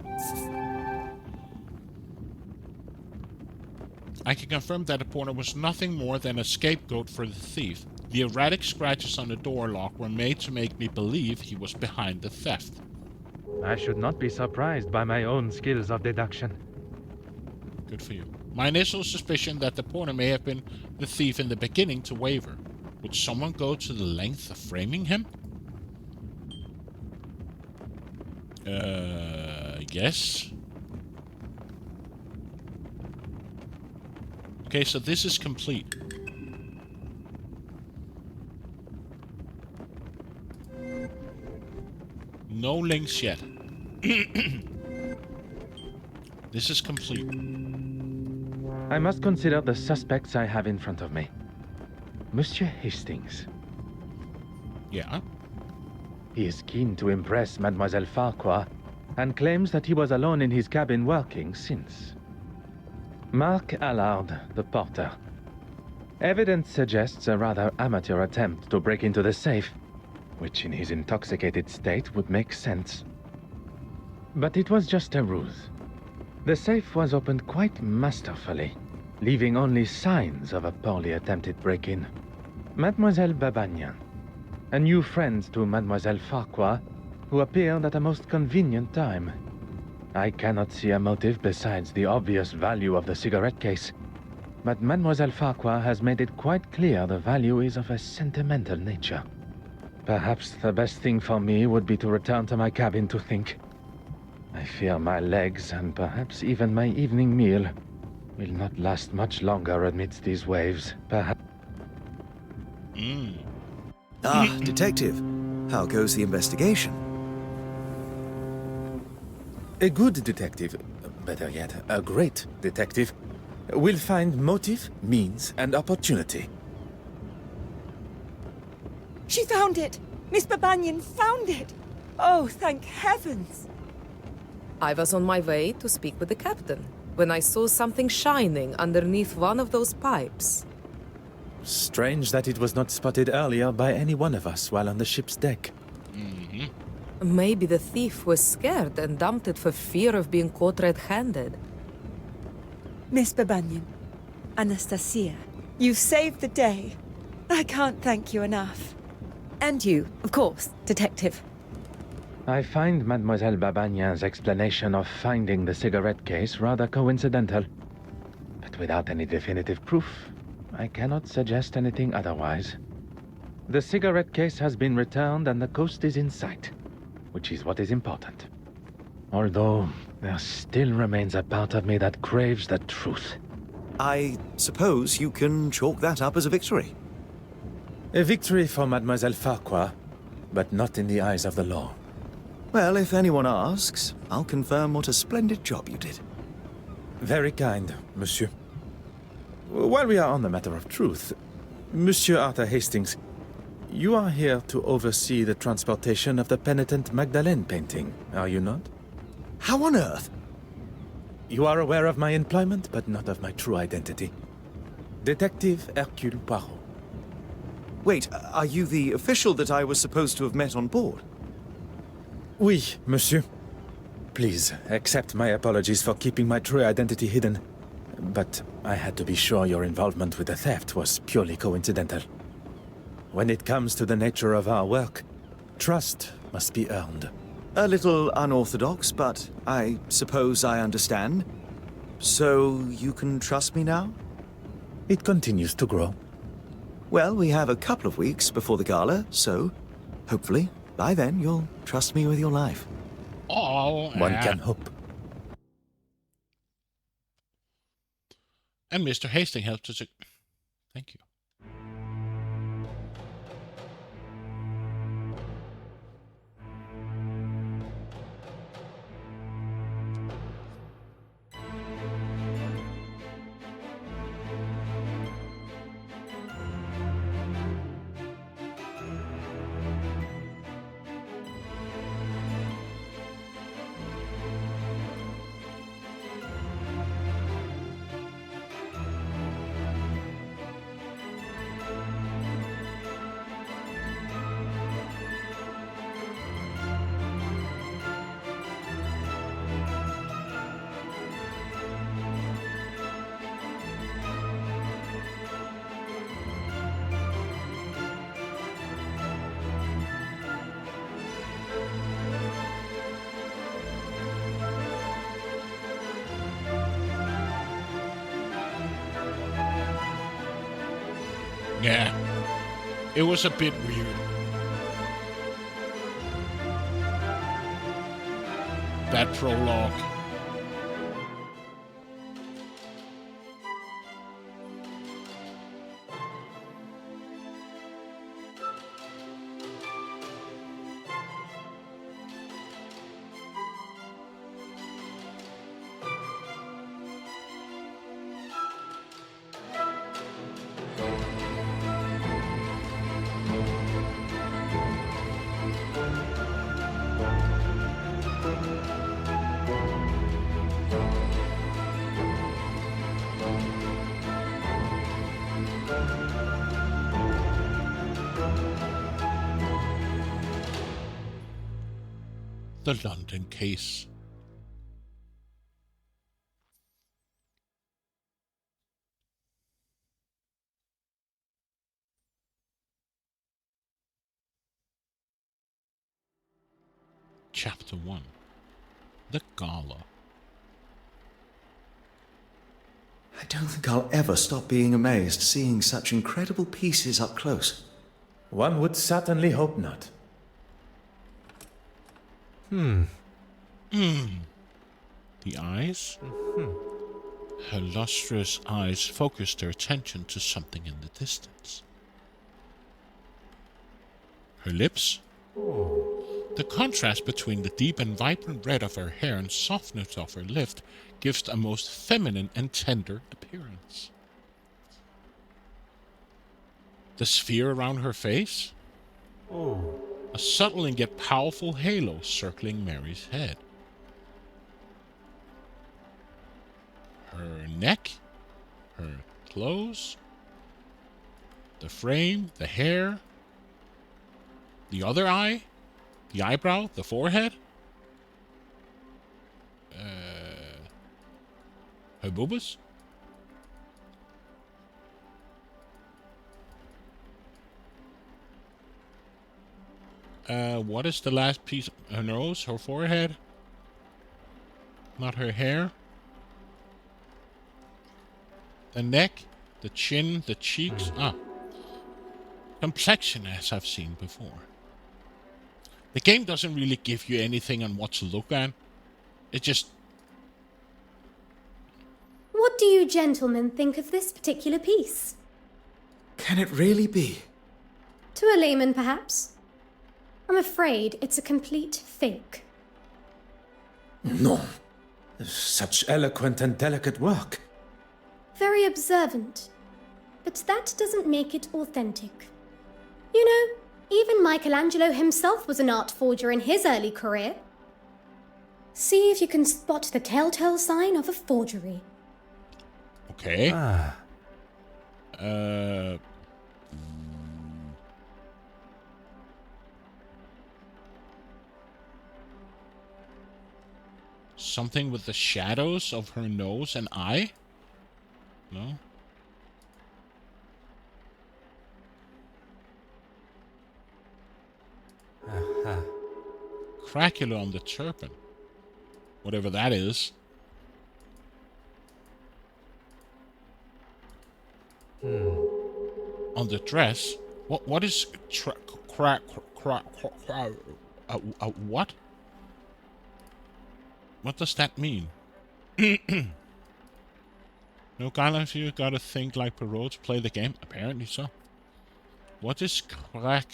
I can confirm that the porter was nothing more than a scapegoat for the thief. The erratic scratches on the door lock were made to make me believe he was behind the theft. I should not be surprised by my own skills of deduction. Good for you. My initial suspicion that the porter may have been the thief in the beginning to waver. Would someone go to the length of framing him? Yes. Okay, so this is complete. No links yet. This is complete. I must consider the suspects I have in front of me. Monsieur Hastings. Yeah. He is keen to impress Mademoiselle Farquhar and claims that he was alone in his cabin working since. Mark Allard, the porter. Evidence suggests a rather amateur attempt to break into the safe, which in his intoxicated state would make sense. But it was just a ruse. The safe was opened quite masterfully, leaving only signs of a poorly attempted break-in. Mademoiselle Babagnan, a new friend to Mademoiselle Farquhar, who appeared at a most convenient time. I cannot see a motive besides the obvious value of the cigarette case, but Mademoiselle Farquhar has made it quite clear the value is of a sentimental nature. Perhaps the best thing for me would be to return to my cabin to think. I fear my legs and perhaps even my evening meal will not last much longer amidst these waves. Perhaps... Ah, detective. How goes the investigation? A good detective, better yet, a great detective, will find motive, means, and opportunity. She found it! Miss Babagnan found it! Oh, thank heavens! I was on my way to speak with the captain when I saw something shining underneath one of those pipes. Strange that it was not spotted earlier by any one of us while on the ship's deck. Maybe the thief was scared and dumped it for fear of being caught red-handed. Miss Babagnan, Anastasia, you saved the day. I can't thank you enough. And you, of course, detective. I find Mademoiselle Babagnan's explanation of finding the cigarette case rather coincidental. But without any definitive proof, I cannot suggest anything otherwise. The cigarette case has been returned and the coast is in sight, which is what is important. Although, there still remains a part of me that craves the truth. I suppose you can chalk that up as a victory. A victory for Mademoiselle Farquhar, but not in the eyes of the law. Well, if anyone asks, I'll confirm what a splendid job you did. Very kind, monsieur. While we are on the matter of truth, Monsieur Arthur Hastings, you are here to oversee the transportation of the penitent Magdalene painting, are you not? How on earth? You are aware of my employment, but not of my true identity. Detective Hercule Poirot. Wait, are you the official that I was supposed to have met on board? Oui, monsieur. Please, accept my apologies for keeping my true identity hidden. But I had to be sure your involvement with the theft was purely coincidental. When it comes to the nature of our work, trust must be earned. A little unorthodox, but I suppose I understand. So you can trust me now? It continues to grow. Well, we have a couple of weeks before the gala, so hopefully by then you'll trust me with your life. Oh, One can hope. And Mr. Hastings helped us. Thank you. Yeah. It was a bit weird. That prologue. The London case. Chapter 1. The Gala. I don't think I'll ever stop being amazed seeing such incredible pieces up close. One would certainly hope not. The eyes? Her lustrous eyes focused her attention to something in the distance. Her lips? The contrast between the deep and vibrant red of her hair and softness of her lips gives a most feminine and tender appearance. The sphere around her face? A subtle and yet powerful halo circling Mary's head. Her neck, her clothes, the frame, the hair, the other eye, the eyebrow, the forehead, her boobas. What is the last piece? Her nose, her forehead, not her hair. The neck, the chin, the cheeks. Complexion, as I've seen before. The game doesn't really give you anything on what to look at. It just... What do you gentlemen think of this particular piece? Can it really be? To a layman, perhaps. I'm afraid it's a complete fake. No. Such eloquent and delicate work. Very observant. But that doesn't make it authentic. You know, even Michelangelo himself was an art forger in his early career. See if you can spot the telltale sign of a forgery. Okay. Something with the shadows of her nose and eye? No? Cracula on the turban. Whatever that is. On the dress? What is what? What does that mean? No guidelines, you gotta think like Poirot to play the game? Apparently so. What is craculaire?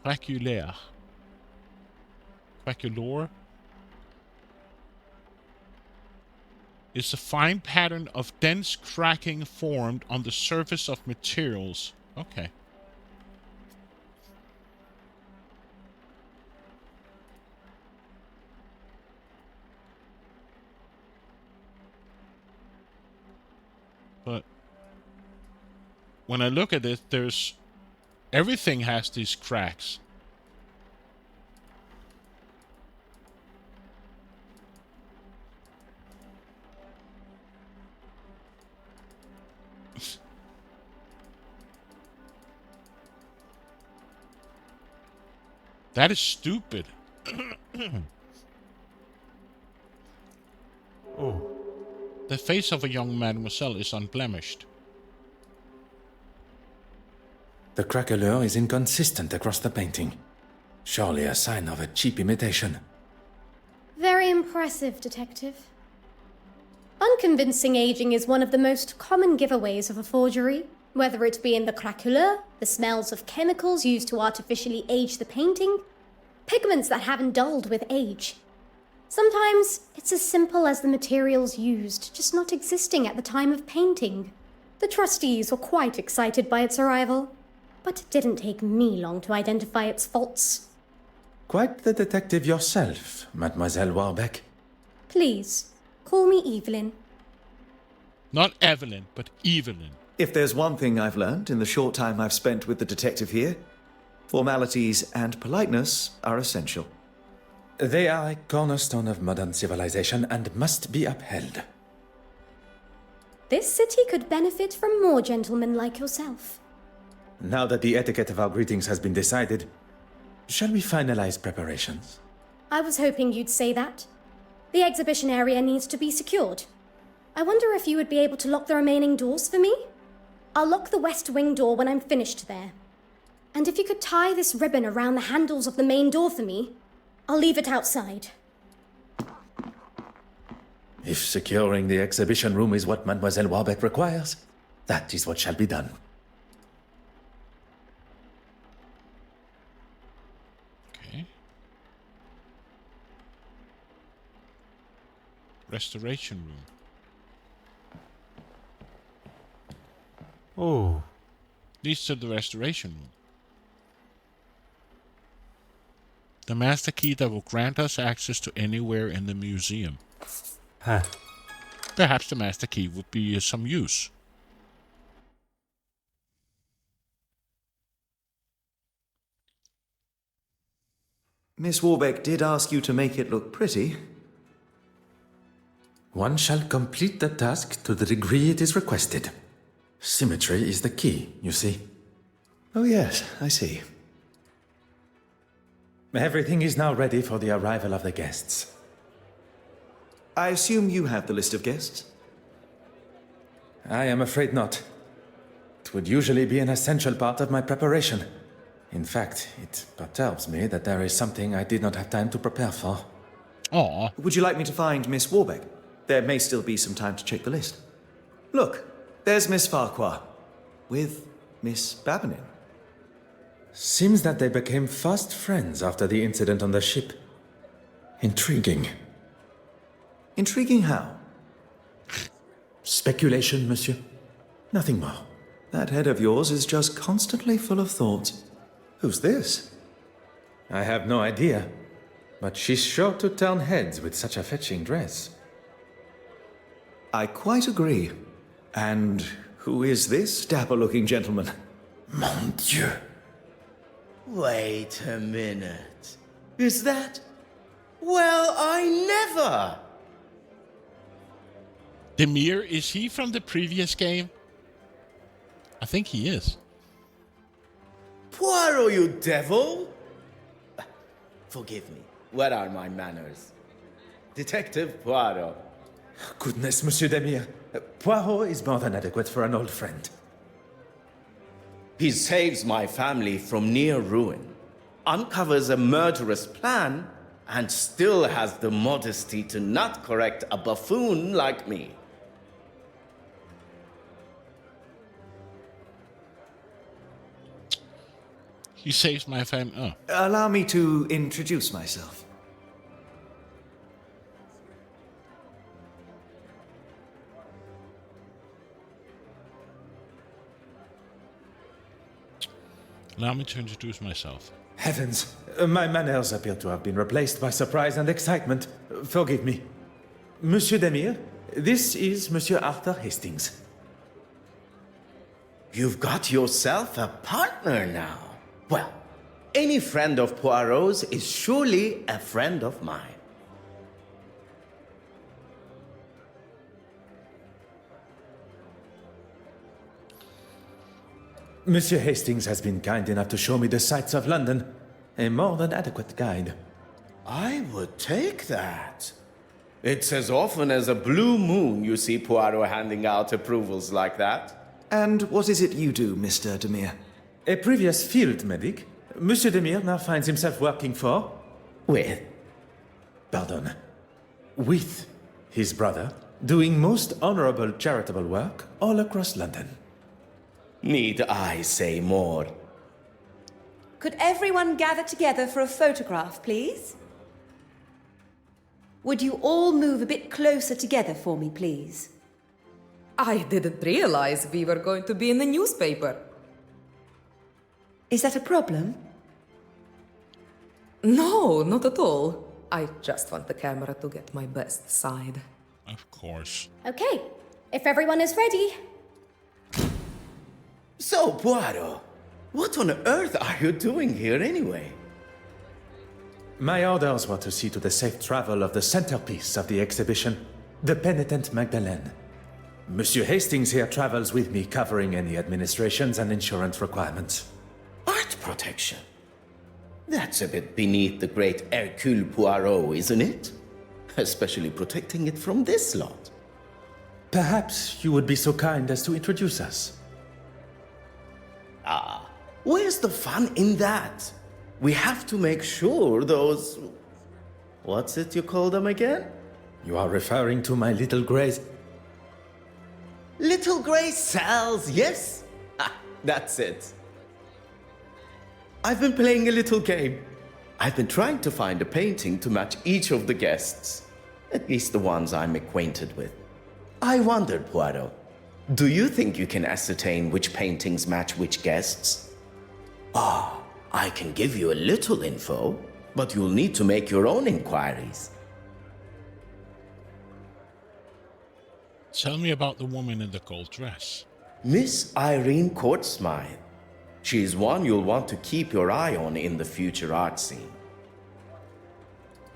Craculaire. Craculore? Is a fine pattern of dense cracking formed on the surface of materials. Okay. But when I look at it, there's... everything has these cracks. That is stupid. The face of a young mademoiselle is unblemished. The craquelure is inconsistent across the painting. Surely a sign of a cheap imitation. Very impressive, Detective. Unconvincing aging is one of the most common giveaways of a forgery, whether it be in the craquelure, the smells of chemicals used to artificially age the painting, pigments that haven't dulled with age. Sometimes it's as simple as the materials used just not existing at the time of painting. The trustees were quite excited by its arrival, but it didn't take me long to identify its faults. Quite the detective yourself, Mademoiselle Warbeck. Please, call me Evelyn. Not Evelyn, but Evelyn. If there's one thing I've learned in the short time I've spent with the detective here, formalities and politeness are essential. They are a cornerstone of modern civilization and must be upheld. This city could benefit from more gentlemen like yourself. Now that the etiquette of our greetings has been decided, shall we finalize preparations? I was hoping you'd say that. The exhibition area needs to be secured. I wonder if you would be able to lock the remaining doors for me? I'll lock the west wing door when I'm finished there. And if you could tie this ribbon around the handles of the main door for me, I'll leave it outside. If securing the exhibition room is what Mademoiselle Warbeck requires, that is what shall be done. Okay. Restoration room. Oh. Leads to the restoration room. The master key that will grant us access to anywhere in the museum. Huh. Perhaps the master key would be of some use. Miss Warbeck did ask you to make it look pretty. One shall complete the task to the degree it is requested. Symmetry is the key, you see. Oh yes, I see. Everything is now ready for the arrival of the guests. I assume you have the list of guests? I am afraid not. It would usually be an essential part of my preparation. In fact, it perturbs me that there is something I did not have time to prepare for. Aw. Would you like me to find Miss Warbeck? There may still be some time to check the list. Look, there's Miss Farquhar. With Miss Babinin. Seems that they became fast friends after the incident on the ship. Intriguing. Intriguing how? Speculation, monsieur. Nothing more. That head of yours is just constantly full of thoughts. Who's this? I have no idea, but she's sure to turn heads with such a fetching dress. I quite agree. And who is this dapper-looking gentleman? Mon Dieu. Wait a minute. Is that... Well, I never! Demir, is he from the previous game? I think he is. Poirot, you devil! Forgive me. What are my manners? Detective Poirot. Goodness, Monsieur Demir. Poirot is more than adequate for an old friend. He saves my family from near ruin, uncovers a murderous plan, and still has the modesty to not correct a buffoon like me. He saves my family. Oh. Allow me to introduce myself. Allow me to introduce myself. Heavens, my manners appear to have been replaced by surprise and excitement. Forgive me. Monsieur Demir, this is Monsieur Arthur Hastings. You've got yourself a partner now. Well, any friend of Poirot's is surely a friend of mine. Monsieur Hastings has been kind enough to show me the sights of London. A more than adequate guide. I would take that. It's as often as a blue moon you see Poirot handing out approvals like that. And what is it you do, Mr. Demire? A previous field medic, Monsieur Demire now finds himself working for... With? Pardon. With his brother, doing most honorable charitable work all across London. Need I say more? Could everyone gather together for a photograph, please? Would you all move a bit closer together for me, please? I didn't realize we were going to be in the newspaper. Is that a problem? No, not at all. I just want the camera to get my best side. Of course. Okay, if everyone is ready. So, Poirot, what on earth are you doing here anyway? My orders were to see to the safe travel of the centerpiece of the exhibition, the penitent Magdalene. Monsieur Hastings here travels with me, covering any administrations and insurance requirements. Art protection? That's a bit beneath the great Hercule Poirot, isn't it? Especially protecting it from this lot. Perhaps you would be so kind as to introduce us. Where's the fun in that? We have to make sure those... What's it you call them again? You are referring to my little grays. Little grey cells, yes? That's it. I've been playing a little game. I've been trying to find a painting to match each of the guests. At least the ones I'm acquainted with. I wondered, Poirot, do you think you can ascertain which paintings match which guests? I can give you a little info, but you'll need to make your own inquiries. Tell me about the woman in the gold dress. Miss Irene Courtsmythe. She's one you'll want to keep your eye on in the future art scene.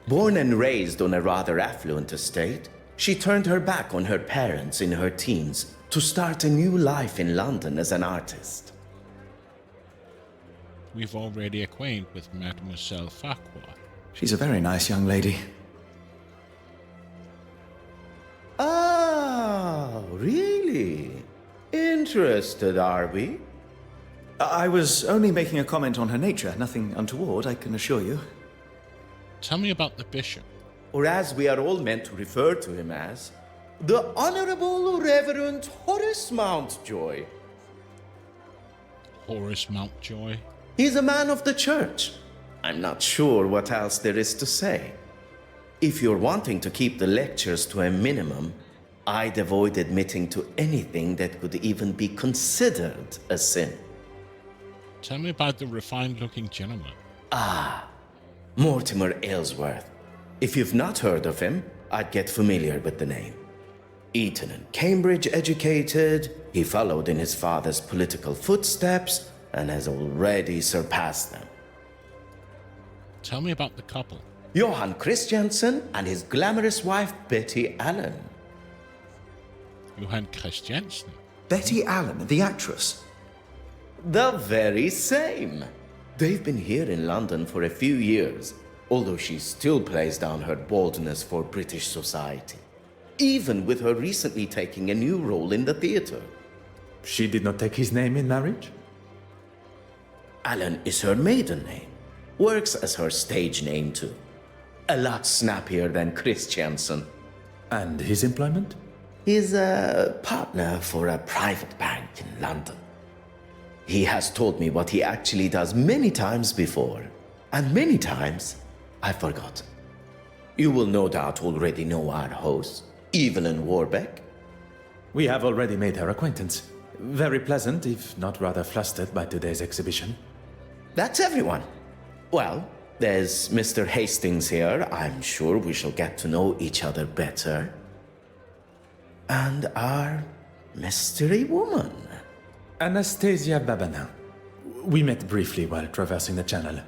Born and raised on a rather affluent estate, she turned her back on her parents in her teens to start a new life in London as an artist. We've already acquainted with Mademoiselle Farquhar. She's a very nice young lady. Oh, really? Interested, are we? I was only making a comment on her nature, nothing untoward, I can assure you. Tell me about the bishop. Or as we are all meant to refer to him as, the Honorable Reverend Horace Mountjoy. Horace Mountjoy. He's a man of the church. I'm not sure what else there is to say. If you're wanting to keep the lectures to a minimum, I'd avoid admitting to anything that could even be considered a sin. Tell me about the refined-looking gentleman. Mortimer Aylesworth. If you've not heard of him, I'd get familiar with the name. Eton and Cambridge educated, he followed in his father's political footsteps and has already surpassed them. Tell me about the couple. Johann Christiansen and his glamorous wife Betty Allen. Johann Christiansen. Betty Allen, the actress. The very same. They've been here in London for a few years, although she still plays down her boldness for British society, even with her recently taking a new role in the theatre. She did not take his name in marriage? Allen is her maiden name. Works as her stage name too. A lot snappier than Christiansen. And his employment? He's a partner for a private bank in London. He has told me what he actually does many times before, and many times I've forgotten. You will no doubt already know our host, Evelyn Warbeck. We have already made her acquaintance. Very pleasant, if not rather flustered by today's exhibition. That's everyone. Well, there's Mr. Hastings here. I'm sure we shall get to know each other better. And our mystery woman. Anastasia Babanin. We met briefly while traversing the channel.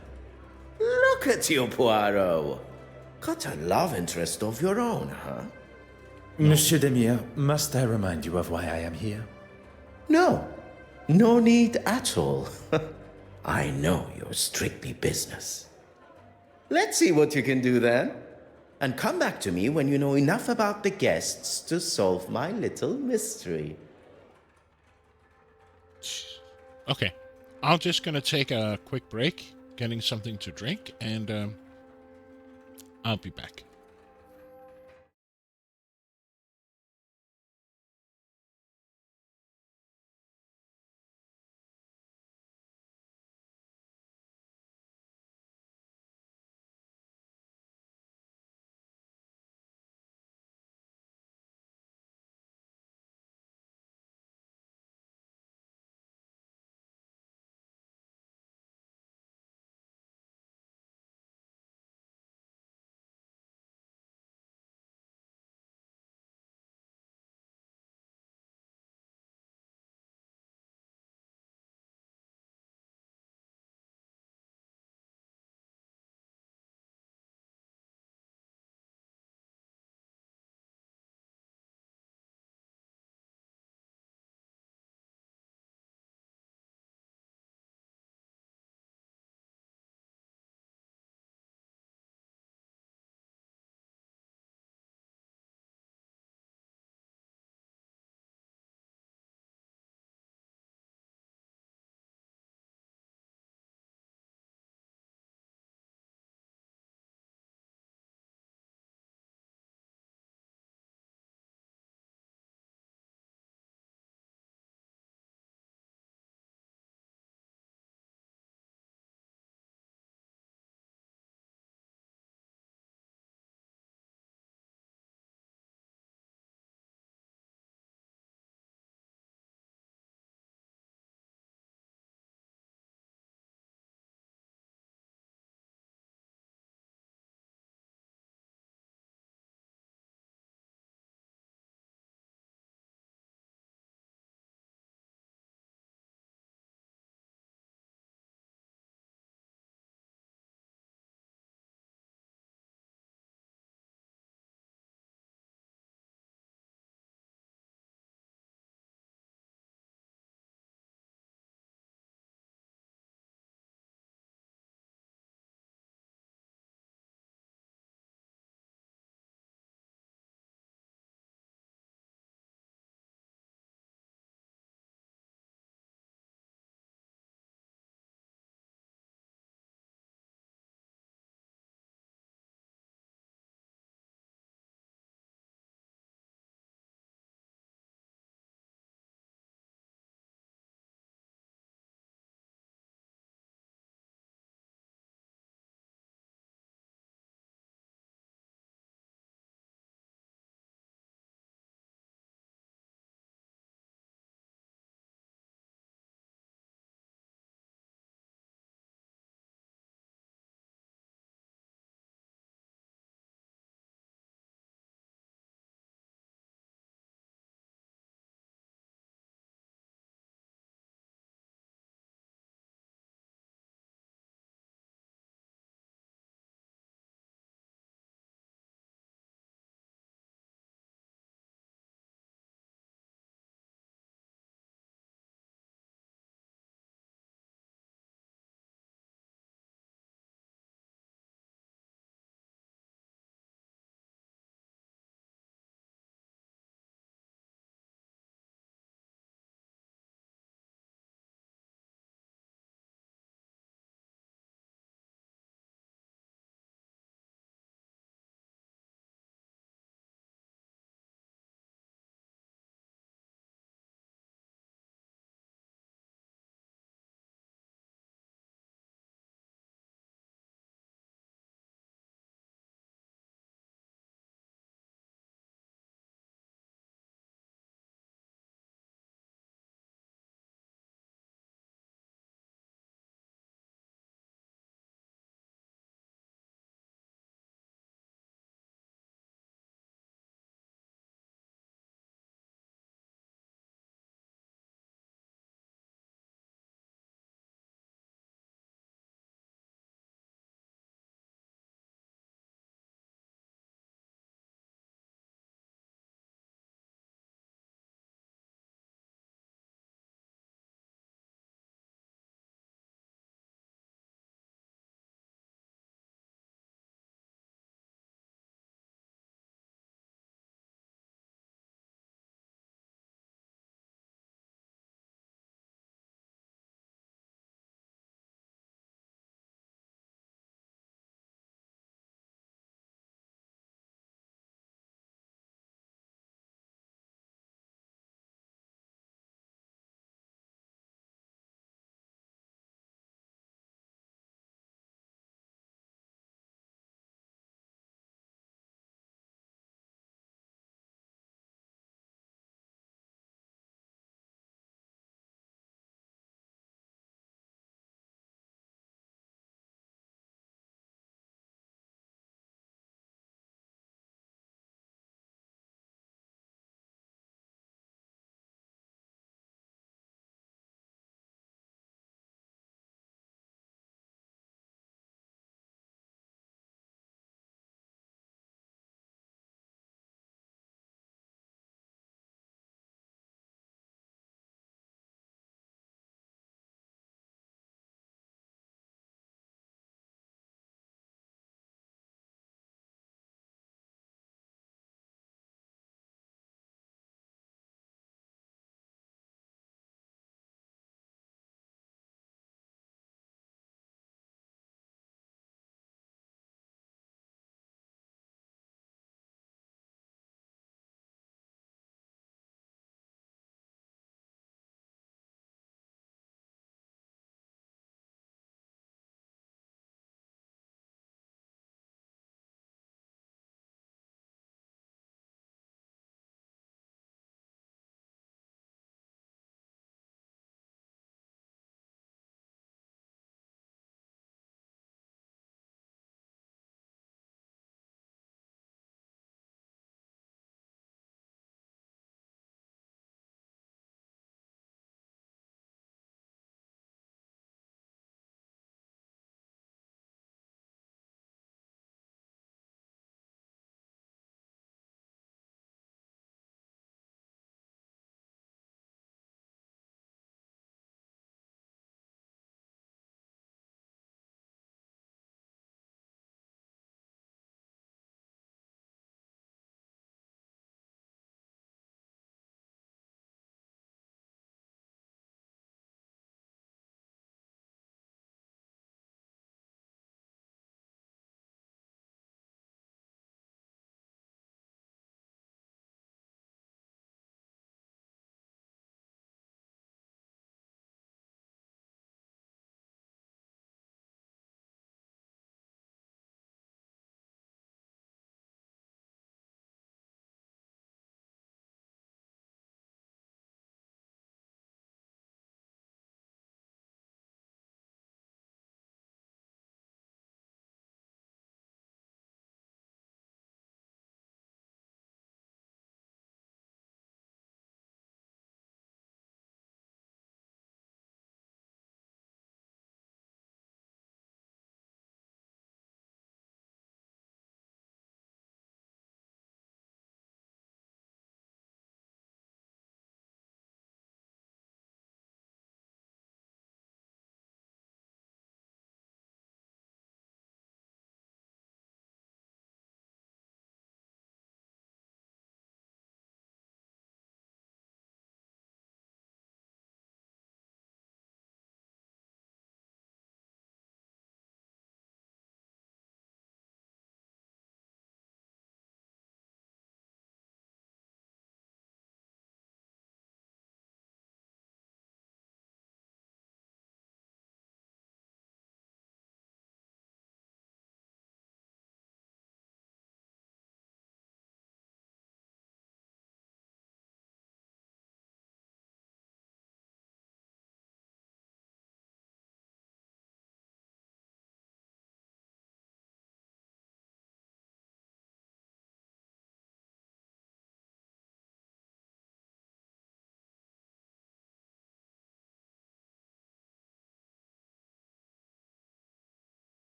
Look at you, Poirot. Got a love interest of your own, huh? Monsieur Demire, must I remind you of why I am here? No. No need at all. I know you're strictly business. Let's see what you can do then. And come back to me when you know enough about the guests to solve my little mystery. Okay. I'm just gonna take a quick break, getting something to drink, and I'll be back.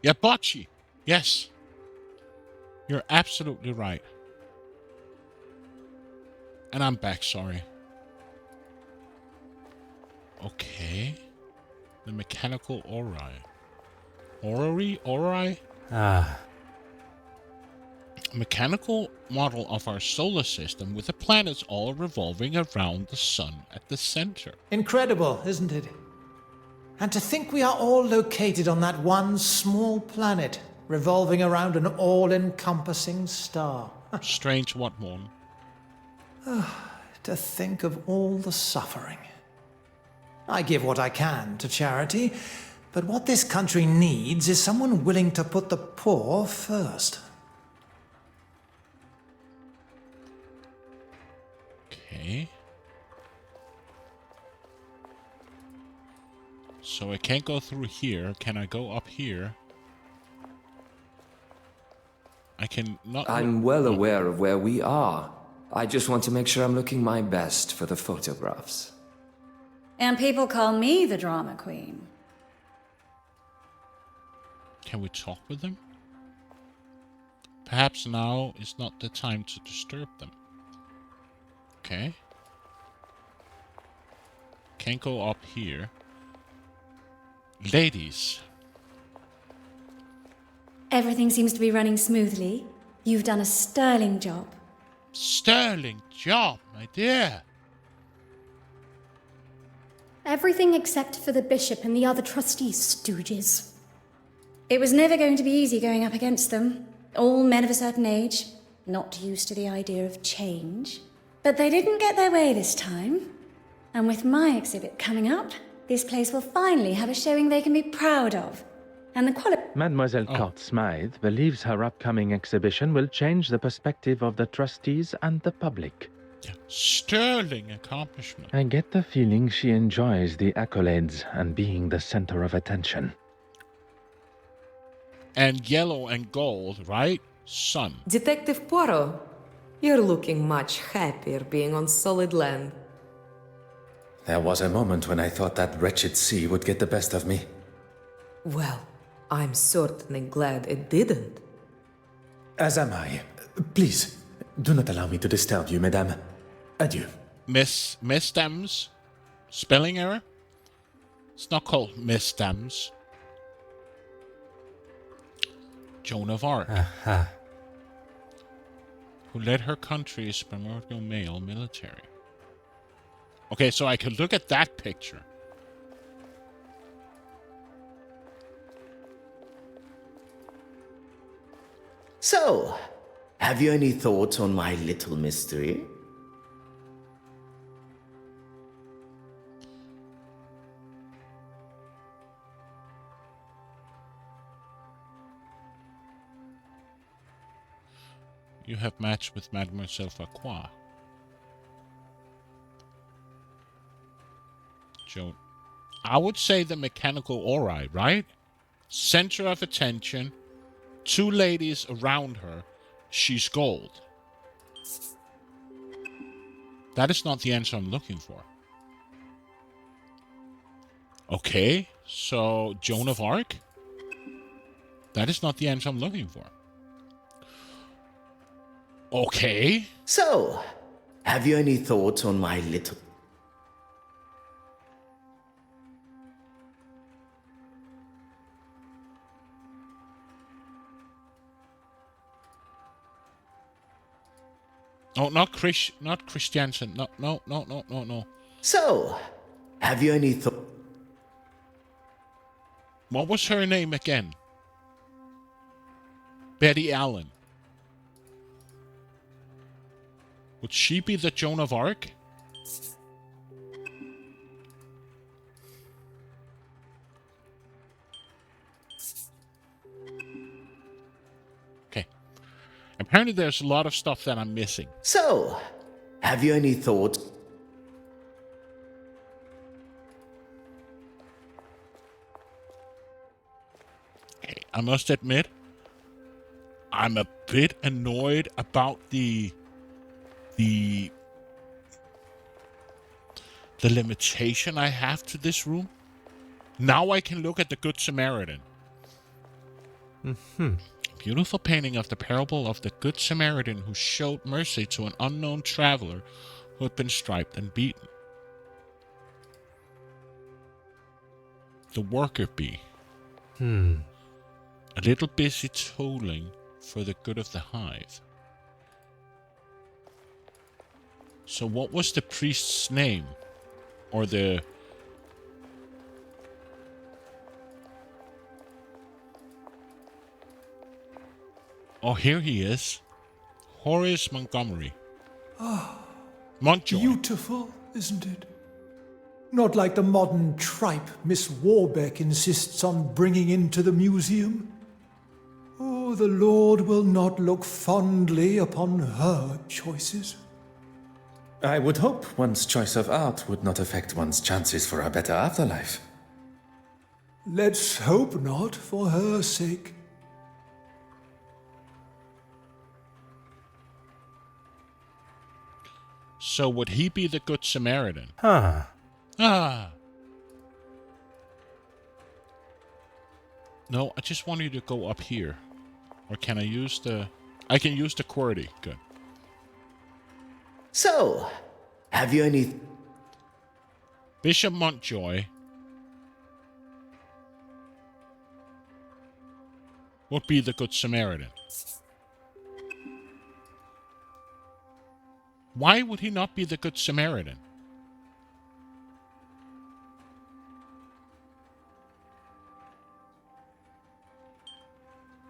Yeah, bocce. Yes. You're absolutely right. And I'm back, sorry. Okay. The mechanical orrery. Orrery? Ah, A mechanical model of our solar system with the planets all revolving around the sun at the center. Incredible, isn't it? And to think we are all located on that one small planet, revolving around an all-encompassing star. Strange what, Morn? To think of all the suffering. I give what I can to charity, but what this country needs is someone willing to put the poor first. Okay. So I can't go through here. Can I go up here? I can not... I'm well aware of where we are. I just want to make sure I'm looking my best for the photographs. And people call me the drama queen. Can we talk with them? Perhaps now is not the time to disturb them. Okay. Can't go up here. Ladies. Everything seems to be running smoothly. You've done a sterling job. Sterling job, my dear. Everything except for the bishop and the other trustees, stooges. It was never going to be easy going up against them. All men of a certain age, not used to the idea of change. But they didn't get their way this time. And with my exhibit coming up, this place will finally have a showing they can be proud of. And the quality... Mademoiselle Court Smythe believes her upcoming exhibition will change the perspective of the trustees and the public. Sterling accomplishment. I get the feeling she enjoys the accolades and being the center of attention. And yellow and gold, right? Sun. Detective Poirot, you're looking much happier being on solid land. there was a moment when I thought that wretched sea would get the best of me. Well, I'm certainly glad it didn't. As am I. Please, do not allow me to disturb you, madame. Adieu. Miss Dams? Spelling error? It's not called Miss Dams. Joan of Arc. Aha. Who led her country's primordial male military. Okay, so I could look at that picture. So, have you any thoughts on my little mystery? You have matched with Mademoiselle Farquhar. Joan. I would say the mechanical aura, right? Center of attention. Two ladies around her. She's gold. That is not the answer I'm looking for. Okay, so Joan of Arc? That is not the answer I'm looking for. Okay. So, have you any thoughts on my little... Oh, not Christiansen. No. So, have you any thoughts... What was her name again? Betty Allen. Would she be the Joan of Arc? Okay. Apparently there's a lot of stuff that I'm missing. So, have you any thoughts... Okay, I must admit, I'm a bit annoyed about the limitation I have to this room. Now I can look at the Good Samaritan. Beautiful painting of the parable of the Good Samaritan who showed mercy to an unknown traveler who had been striped and beaten. The worker bee. A little busy toiling for the good of the hive. So what was the priest's name? Or the... Oh, here he is. Horace Montgomery. Montjoy. Beautiful, isn't it? Not like the modern tripe Miss Warbeck insists on bringing into the museum. Oh, the Lord will not look fondly upon her choices. I would hope one's choice of art would not affect one's chances for a better afterlife. Let's hope not, for her sake. So would he be the Good Samaritan? Huh. No, I just want you to go up here. Or can I use the... I can use the QWERTY. Good. So, have you any... Bishop Montjoy would be the Good Samaritan. Why would he not be the Good Samaritan?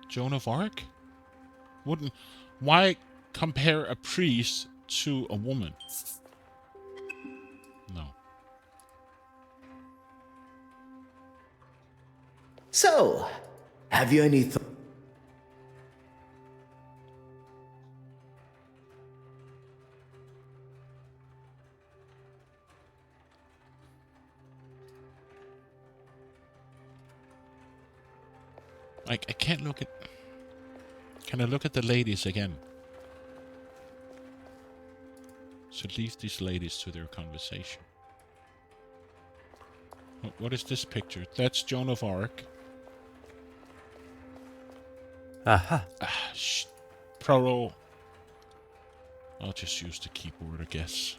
Joan of Arc? Wouldn't... Why compare a priest to a woman? No. So, have you any... I can't look at... Can I look at the ladies again? Should leave these ladies to their conversation. What is this picture? That's Joan of Arc. Aha. Poirot. I'll just use the keyboard, I guess.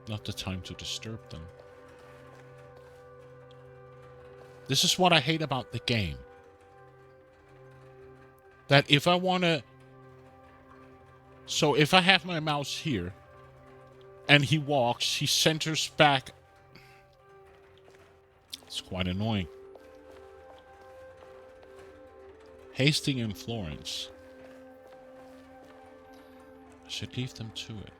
Not the time to disturb them. This is what I hate about the game. That if I want to... So if I have my mouse here, and he walks, he centers back. It's quite annoying. Hastings and Florence. I should leave them to it.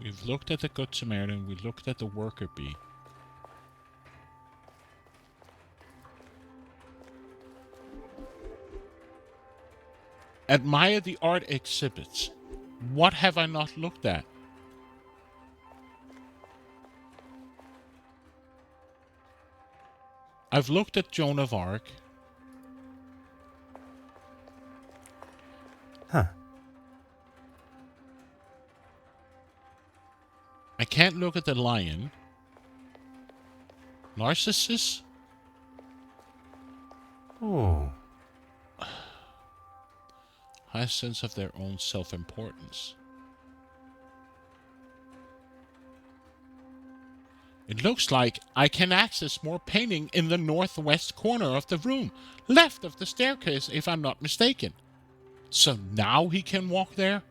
We've looked at the Good Samaritan, we looked at the worker bee. Admire the art exhibits. What have I not looked at? I've looked at Joan of Arc. Huh. I can't look at the lion. Narcissus? Oh. High sense of their own self-importance. It looks like I can access more painting in the northwest corner of the room, left of the staircase if I'm not mistaken. So now he can walk there?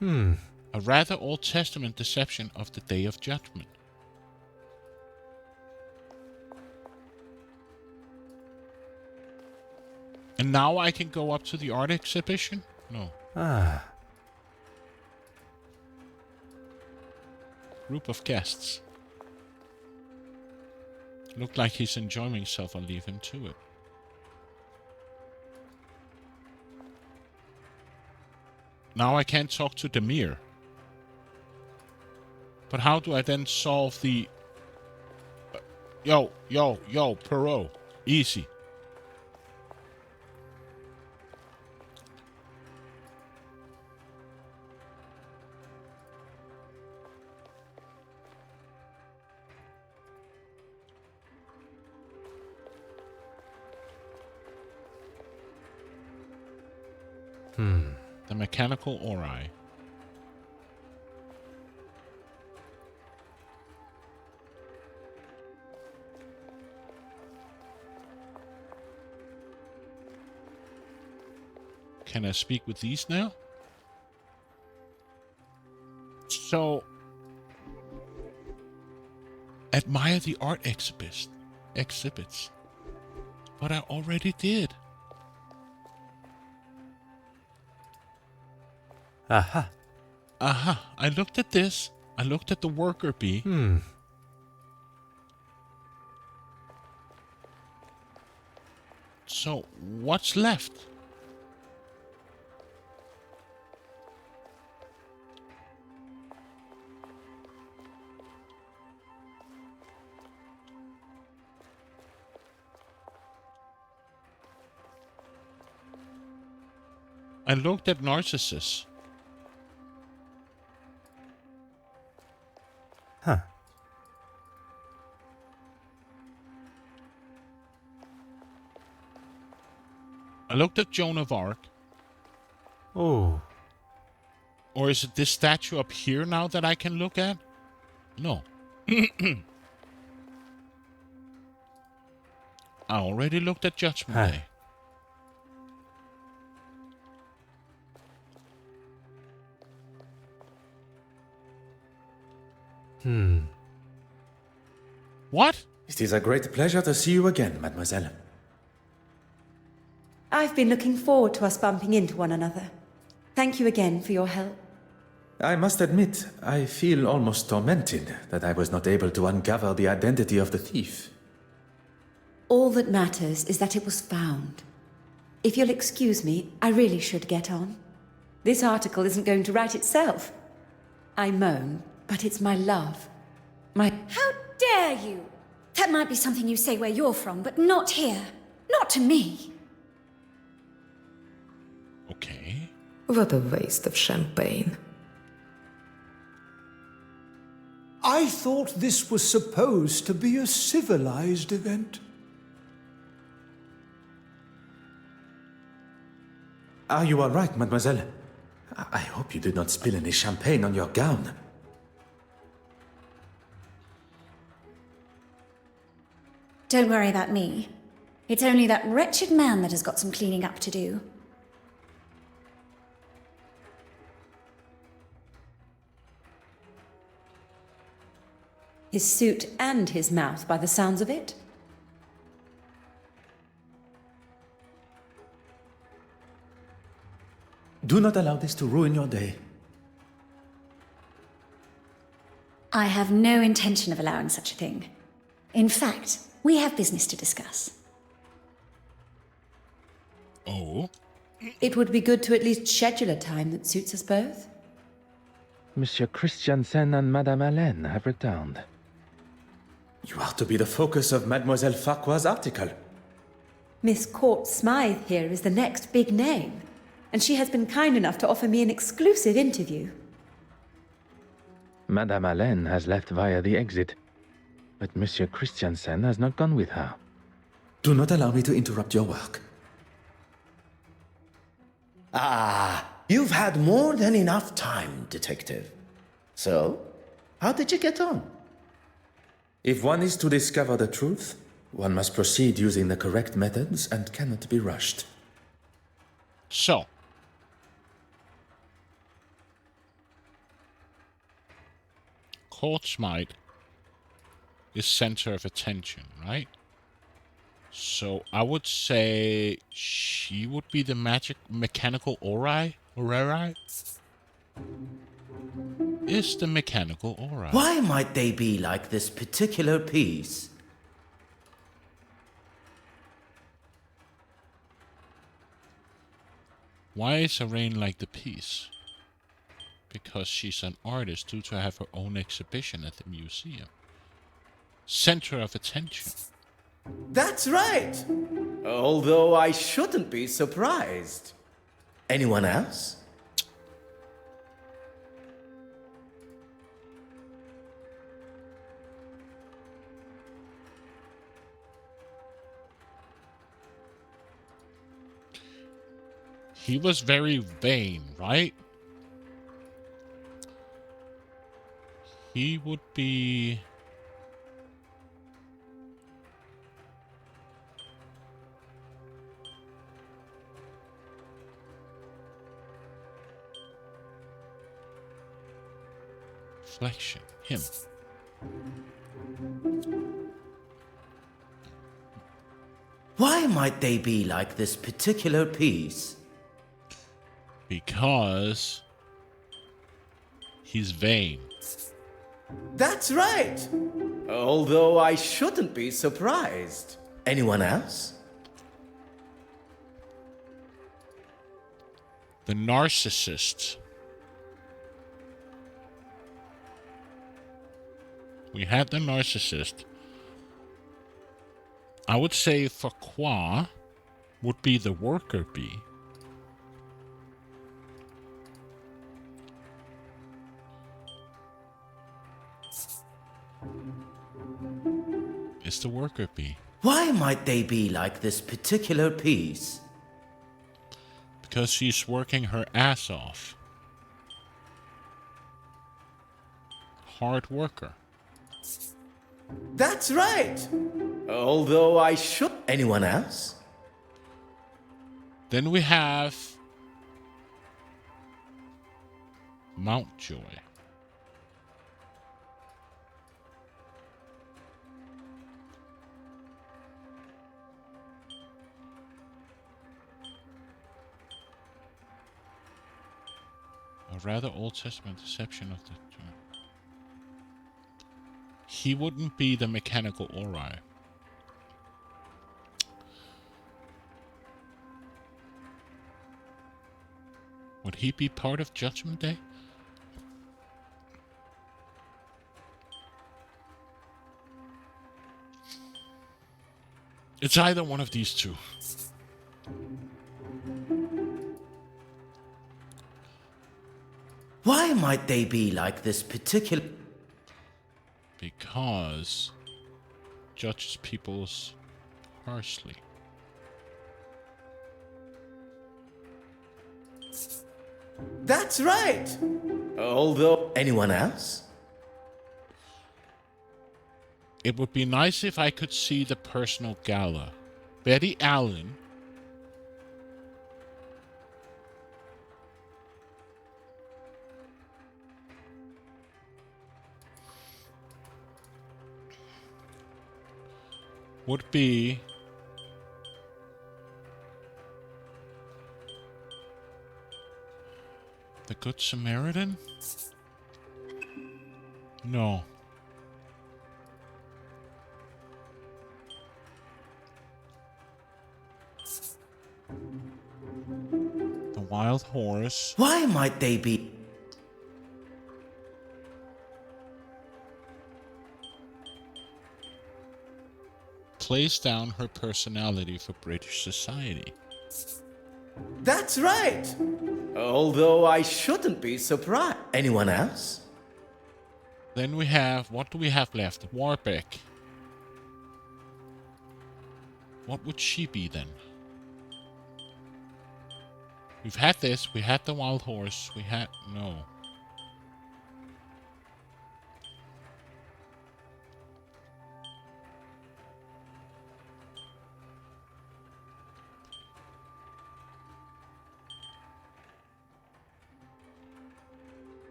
A rather Old Testament deception of the Day of Judgment. An And now I can go up to the art exhibition? No. Ah. Group of guests. Look like he's enjoying himself. I'll leave him to it. Now I can't talk to Demir. But how do I then solve the... Yo, Poirot. Easy. The mechanical ori. Can I speak with these now? So, admire the art exhibits. But I already did. Aha. Aha. I looked at this. I looked at the worker bee. So, what's left? I looked at Narcissus. Huh. I looked at Joan of Arc. Oh. Or is it this statue up here now that I can look at? No. I already looked at Judgment Day. What? It is a great pleasure to see you again, mademoiselle. I've been looking forward to us bumping into one another. Thank you again for your help. I must admit, I feel almost tormented that I was not able to uncover the identity of the thief. All that matters is that it was found. If you'll excuse me, I really should get on. This article isn't going to write itself. I moan, but it's my love. How dare you! That might be something you say where you're from, but not here. Not to me. Okay. What a waste of champagne. I thought this was supposed to be a civilized event. Are you all right, mademoiselle? I hope you did not spill any champagne on your gown. Don't worry about me. It's only that wretched man that has got some cleaning up to do. His suit and his mouth, by the sounds of it. Do not allow this to ruin your day. I have no intention of allowing such a thing. In fact, we have business to discuss. Oh? It would be good to at least schedule a time that suits us both. Monsieur Christiansen and Madame Hélène have returned. You are to be the focus of Mademoiselle Farquhar's article. Miss Court Smythe here is the next big name, and she has been kind enough to offer me an exclusive interview. Madame Hélène has left via the exit, but Monsieur Christiansen has not gone with her. Do not allow me to interrupt your work. You've had more than enough time, detective. So, how did you get on? If one is to discover the truth, one must proceed using the correct methods and cannot be rushed. So. Court Smythe is center of attention, right? So I would say she would be the mechanical Ori. Is the mechanical Ori. Why might they be like this particular piece? Why is Arain like the piece? Because she's an artist due to have her own exhibition at the museum. Center of attention. That's right! Although I shouldn't be surprised. Anyone else? He was very vain, right? He would be... Reflection. Him. Why might they be like this particular piece? Because he's vain. That's right! Although I shouldn't be surprised. Anyone else? The narcissist. We had the narcissist. I would say Farquaad would be the worker bee. It's the worker bee. Why might they be like this particular piece? Because she's working her ass off. Hard worker. That's right! Although I should... Anyone else? Then we have Mountjoy. A rather Old Testament deception of the... He wouldn't be the mechanical Ori. Would he be part of Judgment Day? It's either one of these two. Why might they be like this particular... Because judges peoples harshly. That's right! Although... Anyone else? It would be nice if I could see the personal gala. Betty Allen. Would be the Good Samaritan? No. The Wild Horse. Why might they be... Plays down her personality for British society. That's right! Although I shouldn't be surprised. Anyone else? Then we have... What do we have left? Warbeck. What would she be then? We've had this. We had the Wild Horse. We had... No.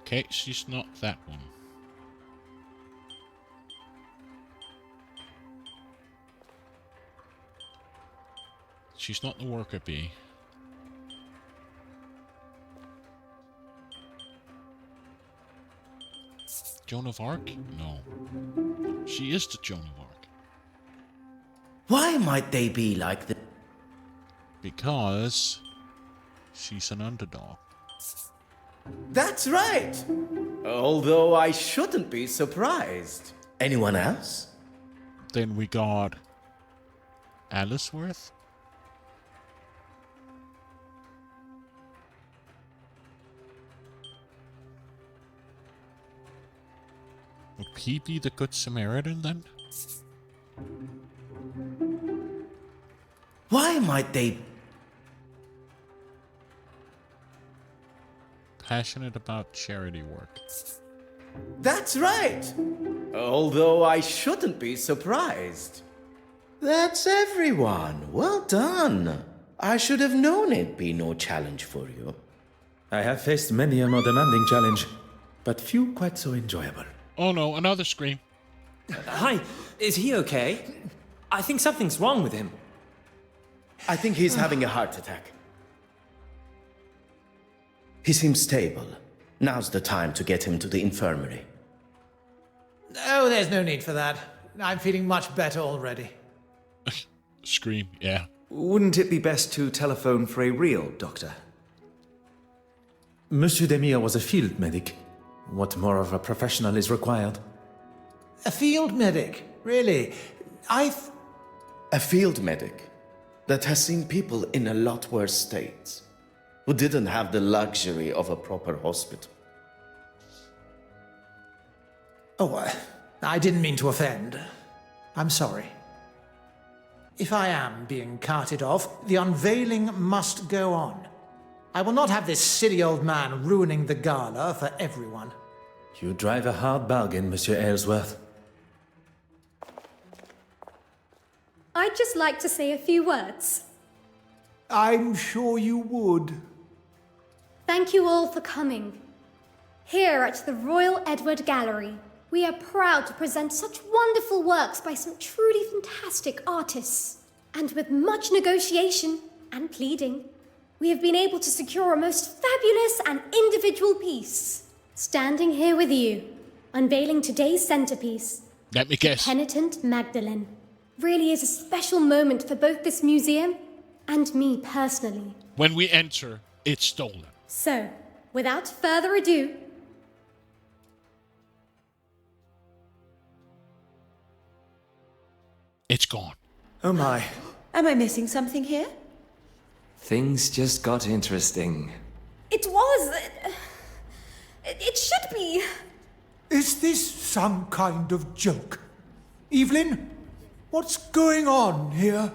Okay, she's not that one. she's not the worker bee. Joan of Arc? No. She is the Joan of Arc. Why might they be like this? Because she's an underdog. That's right. Although I shouldn't be surprised. Anyone else? Then we got Aliceward. Would he be the Good Samaritan then? Why might they? Passionate about charity work. That's right. Although I shouldn't be surprised. That's everyone. Well done. I should have known it'd be no challenge for you. I have faced many a more demanding challenge, but few quite so enjoyable. Oh no, another scream. Hi, is he okay? I think something's wrong with him. I think he's having a heart attack. He seems stable. Now's the time to get him to the infirmary. Oh, there's no need for that. I'm feeling much better already. Scream, yeah. Wouldn't it be best to telephone for a real doctor? Monsieur Demire was a field medic. What more of a professional is required? A field medic? Really? A field medic that has seen people in a lot worse states, who didn't have the luxury of a proper hospital. Oh, I didn't mean to offend. I'm sorry. If I am being carted off, the unveiling must go on. I will not have this silly old man ruining the gala for everyone. You drive a hard bargain, Monsieur Aylesworth. I'd just like to say a few words. I'm sure you would. Thank you all for coming. Here at the Royal Edward Gallery, we are proud to present such wonderful works by some truly fantastic artists. And with much negotiation and pleading, we have been able to secure a most fabulous and individual piece. Standing here with you, unveiling today's centerpiece, Let me guess. Penitent Magdalene, really is a special moment for both this museum and me personally. When we enter, it's stolen. So, without further ado, It's gone. Oh my. Am I missing something here? Things just got interesting. it was. It should be. Is this some kind of joke? Evelyn, what's going on here?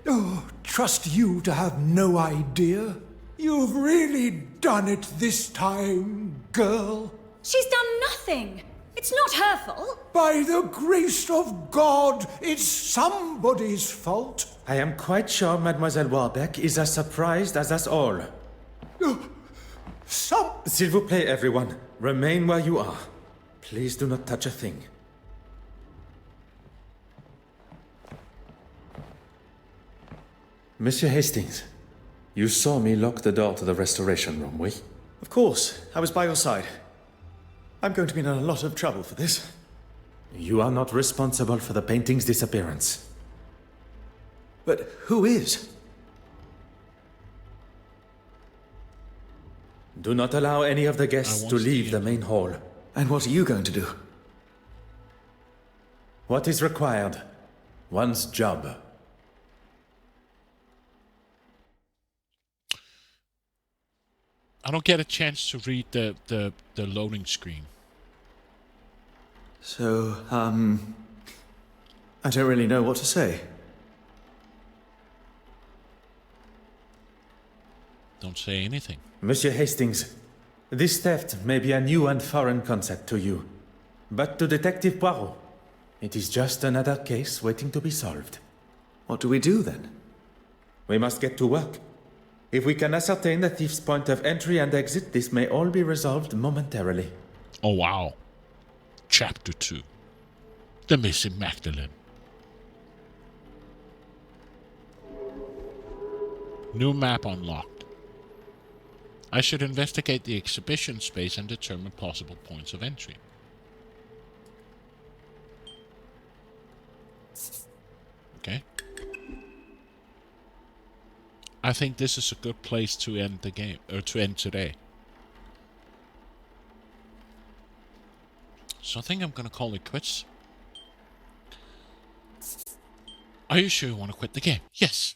Oh, trust you to have no idea. You've really done it this time, girl. She's done nothing. It's not her fault. By the grace of God, it's somebody's fault. I am quite sure Mademoiselle Warbeck is as surprised as us all. S'il vous plaît, everyone. Remain where you are. Please do not touch a thing. Monsieur Hastings, you saw me lock the door to the restoration room, oui? Of course, I was by your side. I'm going to be in a lot of trouble for this. You are not responsible for the painting's disappearance. But who is? Do not allow any of the guests to leave the main hall. And what are you going to do? What is required? One's job. I don't get a chance to read the loading screen. So, I don't really know what to say. Don't say anything. Monsieur Hastings, this theft may be a new and foreign concept to you. But to Detective Poirot, it is just another case waiting to be solved. What do we do then? We must get to work. If we can ascertain the thief's point of entry and exit, this may all be resolved momentarily. Oh wow. Chapter 2. The Missing Magdalene. New map unlocked. I should investigate the exhibition space and determine possible points of entry. Okay. I think this is a good place to end the game, or to end today. So I think I'm gonna call it quits. Are you sure you want to quit the game? Yes.